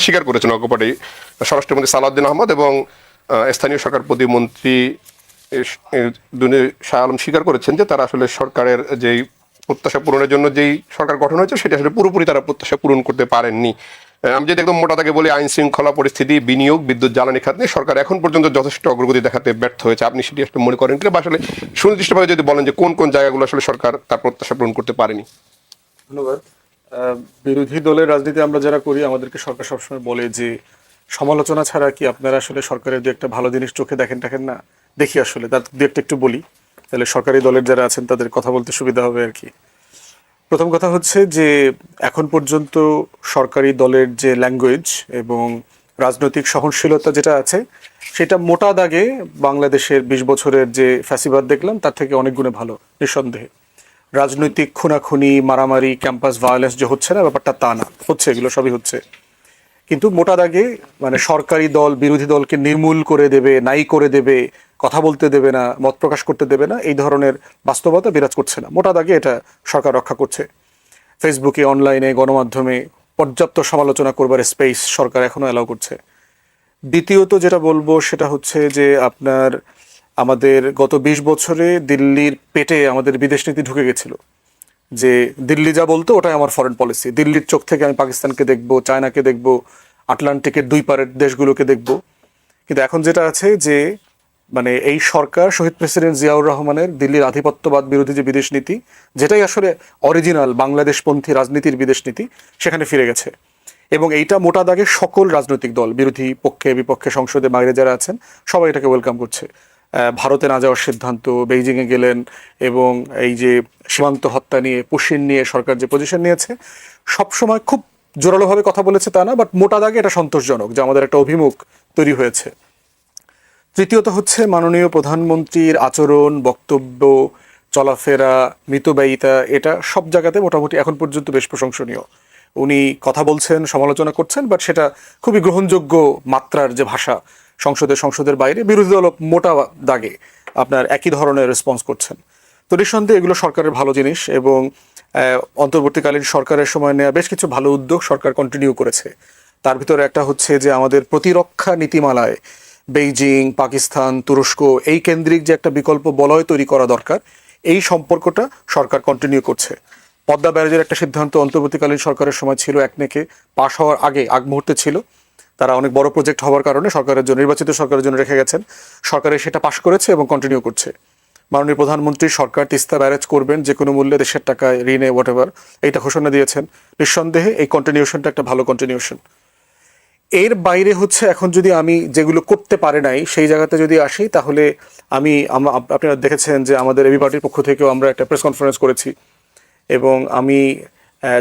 স্বীকার করেছেন অকপটে স্বরাষ্ট্রমন্ত্রী সালাউদ্দিন আহমদ এবং স্থানীয় সরকার প্রতিমন্ত্রী শাহ আলম স্বীকার করেছেন যে তারা আসলে সরকারের যেই প্রত্যাশা পূরণের জন্য যেই সরকার গঠন হয়েছে সেটা আসলে পুরোপুরি তারা প্রত্যাশা পূরণ করতে পারেননি। আমি যদি একদম মোটা তাকে বলি, আইন শৃঙ্খলা পরিস্থিতি, বিনিয়োগ, বিদ্যুৎ জ্বালানি খাত নিয়ে সরকার এখন পর্যন্ত যথেষ্ট অগ্রগতি দেখাতে ব্যর্থ হয়েছে। আপনি সেটি আসলে মনে করেন কিনা, বা আসলে সুনির্দিষ্টভাবে যদি বলেন যে কোন কোন জায়গাগুলো আসলে সরকার তার প্রত্যাশা পূরণ করতে পারেনি? ধন্যবাদ। বিরোধী দলের রাজনীতি আমরা যারা করি, আমাদেরকে সরকার সবসময় বলে যে সমালোচনা ছাড়া কি আপনারা আসলে সরকারের দু একটা ভালো জিনিস চোখে দেখেন না। দেখি আসলে তার দু একটা একটু বলি, তাহলে সরকারি দলের যারা আছেন তাদের কথা বলতে সুবিধা হবে আর কি। প্রথম কথা হচ্ছে যে এখন পর্যন্ত সরকারি দলের যে ল্যাঙ্গুয়েজ এবং রাজনৈতিক সহনশীলতা যেটা আছে, সেটা মোটা দাগে বাংলাদেশের ২০ বছরের যে ফ্যাসিবাদ দেখলাম তার থেকে অনেক গুণে ভালো, নিঃসন্দেহে। রাজনৈতিক খুনাখুনি, মারামারি, ক্যাম্পাস ভায়োলেন্স যে হচ্ছে না, ব্যাপারটা তা না, হচ্ছে, এগুলো সবই হচ্ছে। কিন্তু মোটা দাগে মানে সরকারি দল বিরোধী দলকে নির্মূল করে দেবে, নাই করে দেবে, কথা বলতে দেবে না, মত প্রকাশ করতে দেবে না, এই ধরনের বাস্তবতা বিরাজ করছে না। মোটা দাগে এটা সরকার রক্ষা করছে। ফেসবুকে, অনলাইনে, গণমাধ্যমে পর্যাপ্ত সমালোচনা করবার স্পেস সরকার এখনো অ্যালাউ করছে। দ্বিতীয়ত যেটা বলবো সেটা হচ্ছে যে আপনার আমাদের গত ২০ বছরে দিল্লির পেটে আমাদের বিদেশ নীতি ঢুকে গেছিল, যে দিল্লি যা বলতো ওটাই আমার ফরেন পলিসি। দিল্লির চোখ থেকে আমি পাকিস্তানকে দেখব, চায়নাকে দেখব, আটলান্টিকের দুই পারের দেশগুলোকে দেখব। কিন্তু এখন যেটা আছে যে মানে এই সরকার শহীদ প্রেসিডেন্ট জিয়াউর রহমানের দিল্লির আধিপত্যবাদ বিরোধী যে বিদেশ নীতি, যেটাই আসলে অরিজিনাল বাংলাদেশপন্থী রাজনীতির বিদেশ নীতি, সেখানে ফিরে গেছে। এবং এইটা মোটা দাগে সকল রাজনৈতিক দল, বিরোধী পক্ষে বিপক্ষে, সংসদে বাইরে যারা আছেন, সবাই এটাকে ওয়েলকাম করছে। ভারতে না যাওয়ার সিদ্ধান্ত, বেইজিংয়ে গেলেন, এবং এই যে সীমান্ত হত্যা নিয়ে, পুশিন নিয়ে সরকার যে পজিশন নিয়েছে, সবসময় খুব জোরালোভাবে কথা বলেছে তা না, বাট মোটা দাগে এটা সন্তোষজনক যে আমাদের একটা অভিমুখ তৈরি হয়েছে। তৃতীয়ত হচ্ছে মাননীয় প্রধানমন্ত্রীর আচরণ, বক্তব্য, চলাফেরা, মিতব্যয়িতা, এটা সব জায়গাতে মোটামুটি এখন পর্যন্ত বেশ প্রশংসনীয়। উনি কথা বলছেন, সমালোচনা করছেন, বাট সেটা খুবই গ্রহণযোগ্য মাত্রার যে ভাষা। সংসদের বাইরে বিরোধী দল মোটা দাগে আপনার একই ধরনের রেসপন্স করছেন। তো নিঃসন্দেহে এগুলো সরকারের ভালো জিনিস, এবং অন্তর্বর্তীকালীন সরকারের সময় নেওয়া বেশ কিছু ভালো উদ্যোগ সরকার কন্টিনিউ করেছে। তার ভিতরে একটা হচ্ছে যে আমাদের প্রতিরক্ষা নীতিমালায় বেইজিং, পাকিস্তান, তুরস্ক এই কেন্দ্রিক যে একটা বিকল্প বলয় তৈরি করা দরকার, এই সম্পর্কটা সরকার কন্টিনিউ করছে। পদ্মা ব্যারাজের একটা সিদ্ধান্ত অন্তর্বর্তীকালীন সরকারের সময় ছিল, একনেকে পাশ হওয়ার আগ মুহূর্তে ছিল। তারা অনেক বড় প্রজেক্ট হওয়ার কারণে সরকারের জন্য, নির্বাচিত সরকারের জন্য রেখে গেছেন। সরকারের সেটা পাশ করেছে এবং কন্টিনিউ করছে। মাননীয় প্রধানমন্ত্রী সরকার তিস্তা ব্যারেজ করবেন যে কোনো মূল্যে, দেশের টাকায়, ঋণে, হোয়াট এভার, এইটা ঘোষণা দিয়েছেন। নিঃসন্দেহে এই কন্টিনিউশনটা একটা ভালো কন্টিনিউশন। এর বাইরে হচ্ছে এখন যদি আমি যেগুলো করতে পারে নাই সেই জায়গাতে যদি আসি, তাহলে আপনারা দেখেছেন যে আমাদের এবি পার্টির পক্ষ থেকেও আমরা একটা প্রেস কনফারেন্স করেছি, এবং আমি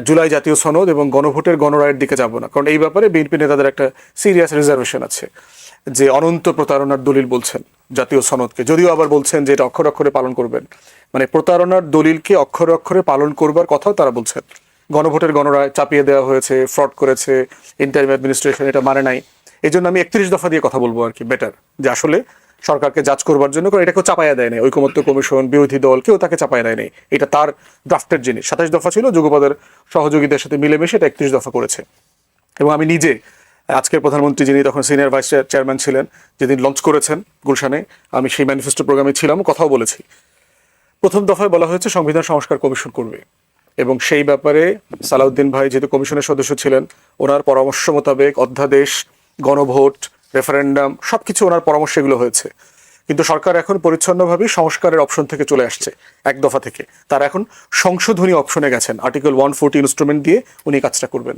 জুলাই জাতীয় সনদ এবং গণভোটের গণরায়ের দিকে যাব না, কারণ এই ব্যাপারে বিএনপি নেতাদের একটা সিরিয়াস রিজার্ভেশন আছে, যে অনন্ত প্রতারণার দলিল বলছেন জাতীয় সনদকে, যদিও আবার বলছেন যে এটা অক্ষরে অক্ষরে পালন করবেন। মানে প্রতারণার দলিলকে অক্ষরে অক্ষরে পালন করবার কথাও তারা বলছেন। গণভোটের গণরায় চাপিয়ে দেওয়া হয়েছে, ফ্রড করেছে ইন্টারিম অ্যাডমিনিস্ট্রেশন, এটা মানে নাই। এই জন্য আমি ৩১ দফা দিয়ে কথা বলবো আর কি, বেটার, যে আসলে সরকারকে জাজ করবার জন্য, কারণ এটা কেউ চাপাইয়া দেয় নাই, ঐকমত্য কমিশন, বিরোধী দল কেউ তাকে চাপাইয়া দেয় নাই, এটা তার ড্রাফটের জিনিস। ২৭ দফা ছিল, যুগপদের সহযোগীদের সাথে মিলেমিশে এটা ৩১ দফা করেছে। এবং আমি নিজে আজকের প্রধানমন্ত্রী যিনি তখন সিনিয়র ভাইস চেয়ারম্যান ছিলেন, যেদিন লঞ্চ করেছেন গুলশানে, আমি সেই ম্যানিফেস্টো প্রোগ্রামে ছিলাম, কথাও বলেছি। প্রথম দফায় বলা হয়েছে সংবিধান সংস্কার কমিশন করবে, এবং সেই ব্যাপারে সালাউদ্দিন ভাই যেহেতু কমিশনের সদস্য ছিলেন, ওনার পরামর্শ মোতাবেক অধ্যাদেশ, গণভোট, রেফারেন্ডাম সবকিছু ওনার পরামর্শে এগুলো হয়েছে। কিন্তু সরকার এখন পরিচ্ছন্নভাবে সংস্কারের অপশন থেকে চলে আসছে, এক দফা থেকে তারা এখন সংশোধনী অপশনে গেছেন। আর্টিকেল 140 ইনস্ট্রুমেন্ট দিয়ে উনি কাজটা করবেন।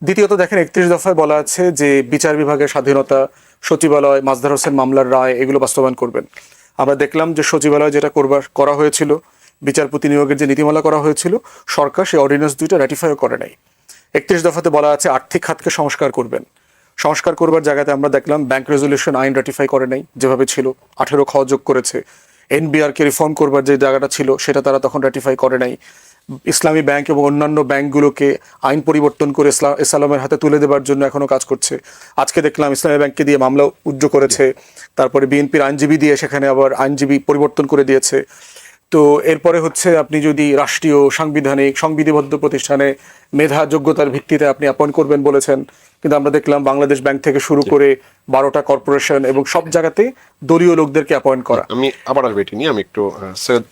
দ্বিতীয়ত দেখেন ৩১ দফায় বলা আছে যে বিচার বিভাগের স্বাধীনতা, সচিবালয়, মাজদার হোসেন মামলার রায়, এগুলো বাস্তবায়ন করবেন। আমরা দেখলাম যে সচিবালয় যেটা করা হয়েছিল, বিচারপতি নিয়োগের যে নীতিমালা করা হয়েছিল, সরকার সেই অর্ডিন্যান্স দুইটা র্যাটিফাইও করে নাই। ৩১ দফাতে বলা আছে আর্থিক খাতকে সংস্কার করবেন। সংস্কার করবার জায়গাতে আমরা দেখলাম ব্যাংক রেজুলেশন আইন র্যাটিফাই করে নাই, যেভাবে ছিল 18 খ যোগ করেছে। এনবিআরকে রিফর্ম করবার যে জায়গাটা ছিল সেটা তারা তখন র্যাটিফাই করে নাই। ইসলামী ব্যাংক এবং অন্যান্য ব্যাংকগুলোকে আইন পরিবর্তন করে ইসলামের হাতে তুলে দেবার জন্য এখনো কাজ করছে। আজকে দেখলাম ইসলামী ব্যাংককে দিয়ে মামলা উজ্জ্ব করেছে, তারপরে বিএনপির আইনজীবী দিয়ে সেখানে আবার আইনজীবী পরিবর্তন করে দিয়েছে। তো এরপরে হচ্ছে আপনি যদি রাষ্ট্রীয় সাংবিধানিক সংবিধিবদ্ধ প্রতিষ্ঠানে মেধা যোগ্যতার ভিত্তিতে আপনি অ্যাপয়েন্ট করবেন বলেছেন, কিন্তু আমরা দেখলাম বাংলাদেশ ব্যাংক থেকে শুরু করে 12টা কর্পোরেশন এবং সব জায়গাতে দলীয় লোকদেরকে অ্যাপয়েন্ট করা। আমি আবার আসবো এটি নিয়ে। আমি একটু সৈয়দ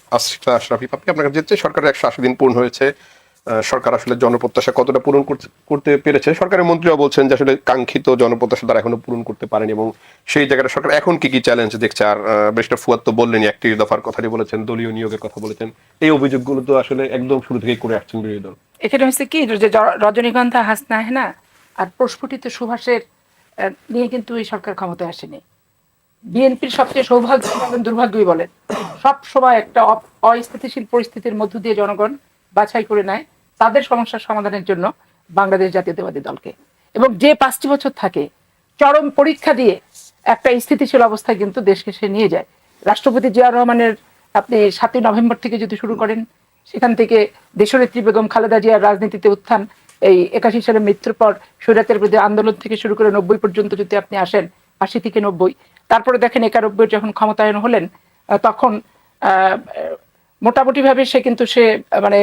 আশরাফি পাপি আপনার কাছে যেতে চাই। সরকারের 180 দিন পূর্ণ হয়েছে, সরকার আসলে জনপ্রত্যাশা কতটা পূরণ করতে পেরেছে? সরকারের মন্ত্রীরা বলছেন যে আসলে কাঙ্ক্ষিত জনপ্রত্যাশা তারা এখনো পূরণ করতে পারেনি, এবং সেই জায়গাটা সরকার এখন কি কি চ্যালেঞ্জ দেখছে? আর ব্যারিস্টার ফুয়াদ তো বললেন 31 দফার কথাটি বলেছেন, দলীয় নিয়োগের কথা বলেছেন, এই অভিযোগগুলো তো আসলে একদম শুরু থেকেই করে আসছেন বিরোধী দল। এখানে হচ্ছে কি যে রজনীগন্ধা হাসনা হেনা আর প্রস্ফুটিত সুভাষের নিয়ে কিন্তু এই সরকার ক্ষমতায় আসেনি। বিএনপির সবচেয়ে সৌভাগ্য এবং দুর্ভাগ্যই বলেন, সব সময় একটা অস্থিতিশীল পরিস্থিতির মধ্য দিয়ে জনগণ বাছাই করে নেয় তাদের সমস্যার সমাধানের জন্য বাংলাদেশ জাতীয়তাবাদী দলকে, এবং যে 5টি বছর থাকে চরম পরীক্ষা দিয়ে একটা স্থিতিশীল অবস্থায় কিন্তু দেশকে সে নিয়ে যায়। রাষ্ট্রপতি জিয়াউর রহমানের আপনি 7ই নভেম্বর থেকে যদি শুরু করেন, সেখান থেকে দেশনেত্রী বেগম খালেদা জিয়ার রাজনীতিতে উত্থান, এই 81 সালে মৃত্যুর পর স্বৈরাচারের বিরুদ্ধে আন্দোলন থেকে শুরু করে 90 পর্যন্ত যদি আপনি আসেন, 80 থেকে 90, তারপরে দেখেন 91 যখন ক্ষমতায়ন হলেন, তখন মোটামুটিভাবে সে কিন্তু মানে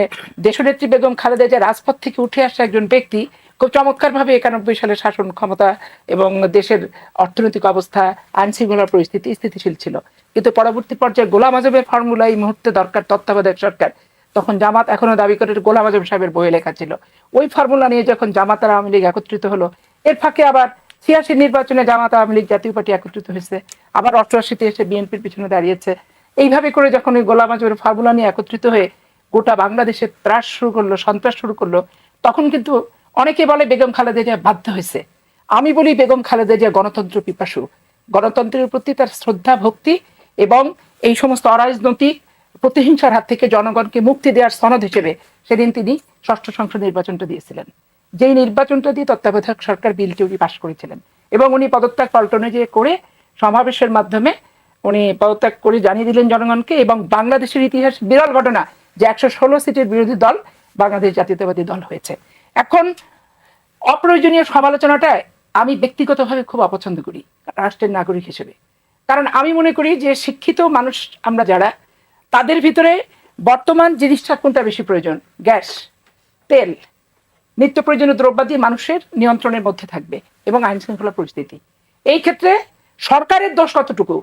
দেশনেত্রী বেগম খালেদা জিয়া রাজপথ থেকে উঠে আসা একজন ব্যক্তি খুব চমৎকারভাবে 91 সালে শাসন ক্ষমতা এবং দেশের অর্থনৈতিক অবস্থা, আইন শৃঙ্খলার পরিস্থিতি স্থিতিশীল ছিল। কিন্তু পরবর্তী পর্যায়ে গোলাম আজমের ফর্মুলা এই মুহূর্তে দরকার তত্ত্বাবধায়ক সরকার, তখন জামাত এখনো দাবি করে গোলাম আজম সাহেবের বইয়ে লেখা ছিল। ওই ফর্মুলা নিয়ে যখন জামাত আর আওয়ামী লীগ একত্রিত হলো, এর ফাঁকে আবার 86 নির্বাচনে জামাত আওয়ামী লীগ জাতীয় পার্টি একত্রিত হয়েছে, আবার 88-তে এসে বিএনপির পিছনে দাঁড়িয়েছে। এইভাবে করে যখন ওই গোলাম আজমের ফর্মুলা নিয়ে একত্রিত হয়ে গোটা বাংলাদেশে ত্রাস শুরু করলো, সন্ত্রাস শুরু করলো, তখন কিন্তু অনেকে বলে বেগম খালেদা জিয়া বাধ্য হয়েছে। আমি বলি বেগম খালেদা জিয়া গণতন্ত্র পিপাসু, গণতন্ত্রের প্রতি তার শ্রদ্ধা ভক্তি এবং এই সমস্ত অরাজনৈতিক প্রতিহিংসার হাত থেকে জনগণকে মুক্তি দেওয়ার সনদ হিসেবে সেদিন তিনি 6ষ্ঠ সংসদ নির্বাচনটা দিয়েছিলেন, যেই নির্বাচনটা দিয়ে তত্ত্বাবধায়ক সরকার বিলটি উনি পাশ করেছিলেন, এবং উনি পদত্যাগ পল্টনে যে করে সমাবেশের মাধ্যমে উনি পদত্যাগ করে জানিয়ে দিলেন জনগণকে। এবং বাংলাদেশের ইতিহাস বিরল ঘটনা যে 116 সিটের বিরোধী দল বাংলাদেশ জাতীয়তাবাদী দল হয়েছে। এখন অপ্রয়োজনীয় সমালোচনাটায় আমি ব্যক্তিগতভাবে খুব অপছন্দ করি রাষ্ট্রের নাগরিক হিসেবে, কারণ আমি মনে করি যে শিক্ষিত মানুষ আমরা যারা, তাদের ভিতরে বর্তমান জিনিসটা কোনটা বেশি প্রয়োজন? গ্যাস, তেল, নিত্য প্রয়োজনীয় দ্রব্যাদি মানুষের নিয়ন্ত্রণের মধ্যে থাকবে এবং আইন শৃঙ্খলা পরিস্থিতি। এই ক্ষেত্রে সরকারের দোষ কতটুকু,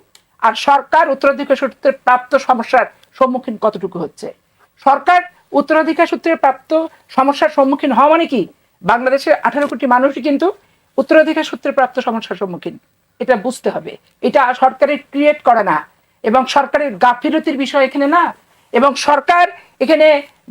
আর সরকার উত্তরাধিকার সূত্রে প্রাপ্ত সমস্যার সম্মুখীন কতটুকু হচ্ছে? সরকার উত্তরাধিকার সূত্রে প্রাপ্ত সমস্যার সম্মুখীন হওয়া মানে কি? বাংলাদেশের 18 কোটি মানুষই কিন্তু উত্তরাধিকার সূত্রে প্রাপ্ত সমস্যার সম্মুখীন, এটা বুঝতে হবে। এটা সরকারের ক্রিয়েট করা না, এবং সরকারের গাফিলতির বিষয় এখানে না, এবং সরকার এখানে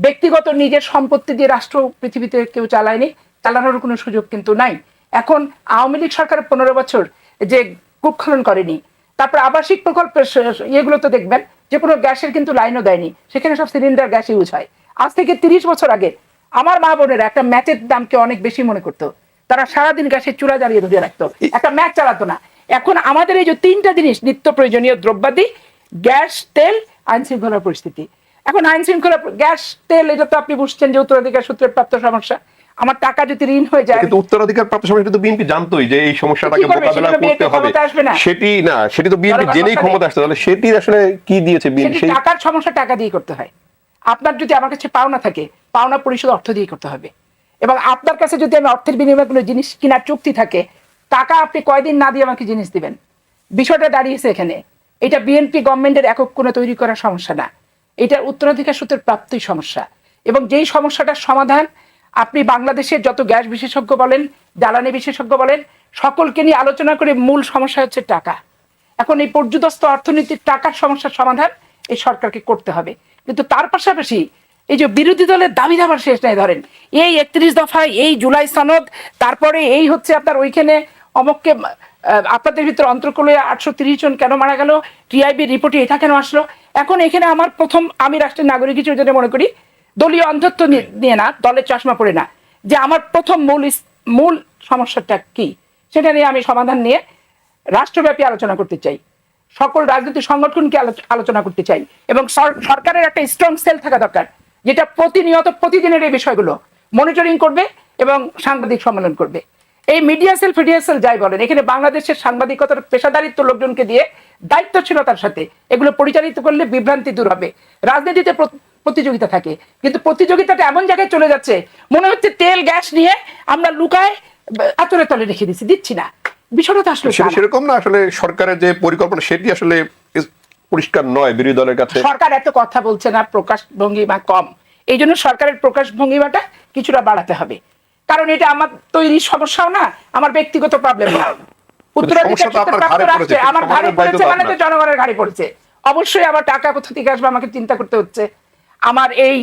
ব্যক্তিগত নিজের সম্পত্তি দিয়ে রাষ্ট্র পৃথিবীতে কেউ চালায়নি, চালানোর কোনো সুযোগ কিন্তু নাই। এখন আওয়ামী লীগ সরকারের 15 বছর যে কূপ খনন করেনি, তারপর আবাসিক প্রকল্পের ইয়েগুলো তো দেখবেন যে কোনো গ্যাসের কিন্তু লাইনও দেয়নি, সেখানে সব সিলিন্ডার গ্যাস ইউজ হয়। আজ থেকে 30 বছর আগে আমার মা বোনেরা একটা ম্যাচের দামকে অনেক বেশি মনে করতো, তারা সারাদিন গ্যাসের চূড়া জ্বালিয়ে ধরে রাখতো, একটা ম্যাচ চালাতো না। এখন আমাদের এই যে 3টা জিনিস নিত্য প্রয়োজনীয় দ্রব্যাদি, গ্যাস, তেল, আইন শৃঙ্খলার পরিস্থিতি। এখন আইন শৃঙ্খলা, গ্যাস, তেল, এটা তো আপনি বুঝছেন যে উত্তরাধিকার সূত্রে প্রাপ্ত সমস্যা। আমার টাকা যদি ঋণ হয়ে যায়, কিন্তু উত্তরাধিকার প্রাপ্ত সমস্যা তো বিএনপি জানতোই যে এই সমস্যাটাকে মোকাবেলা করতে হবে, সেটি তো বিএনপি জেনেই ক্ষমতা আসছে। তাহলে সেটি আসলে কি দিয়েছে বিএনপি? সেই টাকার সমস্যা টাকা দিয়ে করতে হয়। আপনার যদি আমার কাছে পাওনা থাকে, পাওনা পরিশোধ অর্থ দিয়ে করতে হবে, এবং আপনার কাছে যদি আমি অর্থের বিনিময়ে কোনো জিনিস কেনার চুক্তি থাকে, টাকা আপনি কয়দিন না দিয়ে আমাকে জিনিস দিবেন, বিষয়টা দাঁড়িয়েছে এখানে। এটা বিএনপি গভর্নমেন্টের একক কোনো তৈরি করার সমস্যা না, এটা উত্তরাধিকার সূত্রের প্রাপ্তই সমস্যা। এবং যেই সমস্যাটার সমাধান আপনি বাংলাদেশের যত গ্যাস বিশেষজ্ঞ বলেন, জ্বালানি বিশেষজ্ঞ বলেন, সকলকে নিয়ে আলোচনা করে মূল সমস্যা হচ্ছে টাকা। এখন এই পর্যুদস্ত অর্থনীতির টাকার সমস্যার সমাধান এই সরকারকে করতে হবে। কিন্তু তার পাশাপাশি এই যে বিরোধী দলের দাবি দাবার শেষ নাই, ধরেন এই 31 দফা, এই জুলাই সনদ, তারপরে এই হচ্ছে আপনার ওইখানে অমককে আপনাদের ভিতরে অন্তর্কলে 830 জন কেন মারা গেল, টিআইবি রিপোর্টে এটা কেন আসলো। এখন এখানে আমার প্রথম, আমি রাষ্ট্রের নাগরিক হিসেবে মনে করি দলীয় অন্ধত্ব নিয়ে না, দলের চশমা পড়ে না, যে আমার প্রথম মূল সমস্যাটা কি, সেটা নিয়ে আমি সমাধান নিয়ে রাষ্ট্রব্যাপী আলোচনা করতে চাই, সকল রাজনৈতিক সংগঠনকে আলোচনা করতে চাই, এবং সরকারের একটা স্ট্রং সেল থাকা দরকার, যেটা প্রতিনিয়ত প্রতিদিনের এই বিষয়গুলো মনিটরিং করবে এবং সাংবাদিক সম্মেলন করবে। এই মিডিয়া সেল ফিডিয়া সেল যাই বলেন, এখানে বাংলাদেশের সাংবাদিকতার পেশাদারিত্ব লোকজনকে দিয়ে দায়িত্বশীলতার সাথে এগুলো পরিচালিত করলে বিভ্রান্তি দূর হবে। রাজনীতিতে প্রতিযোগিতা থাকে, কিন্তু প্রতিযোগিতাটা এমন জায়গায় চলে যাচ্ছে মনে হচ্ছে তেল গ্যাস নিয়ে আমরা লুকায় আতরে তলে রেখে দিচ্ছি না। বিষয়টা তো আসলে সেরকম না, আসলে সরকারের যে পরিকল্পনা সেটি আসলে পরিষ্কার নয় বিরোধী দলের কাছে। সরকার এত কথা বলছে না, প্রকাশ ভঙ্গিমা কম, এই জন্য সরকারের প্রকাশ ভঙ্গিমাটা কিছুটা বাড়াতে হবে। কারণ এটা আমার তৈরি সমস্যাও না, আমার ব্যক্তিগত প্রবলেম না। আমার ঘাড়ে পড়েছে মানে তো জনগণের ঘাড়ে পড়েছে। অবশ্যই আমার টাকা কোথা থেকে আসবে আমাকে চিন্তা করতে হচ্ছে, আমার এই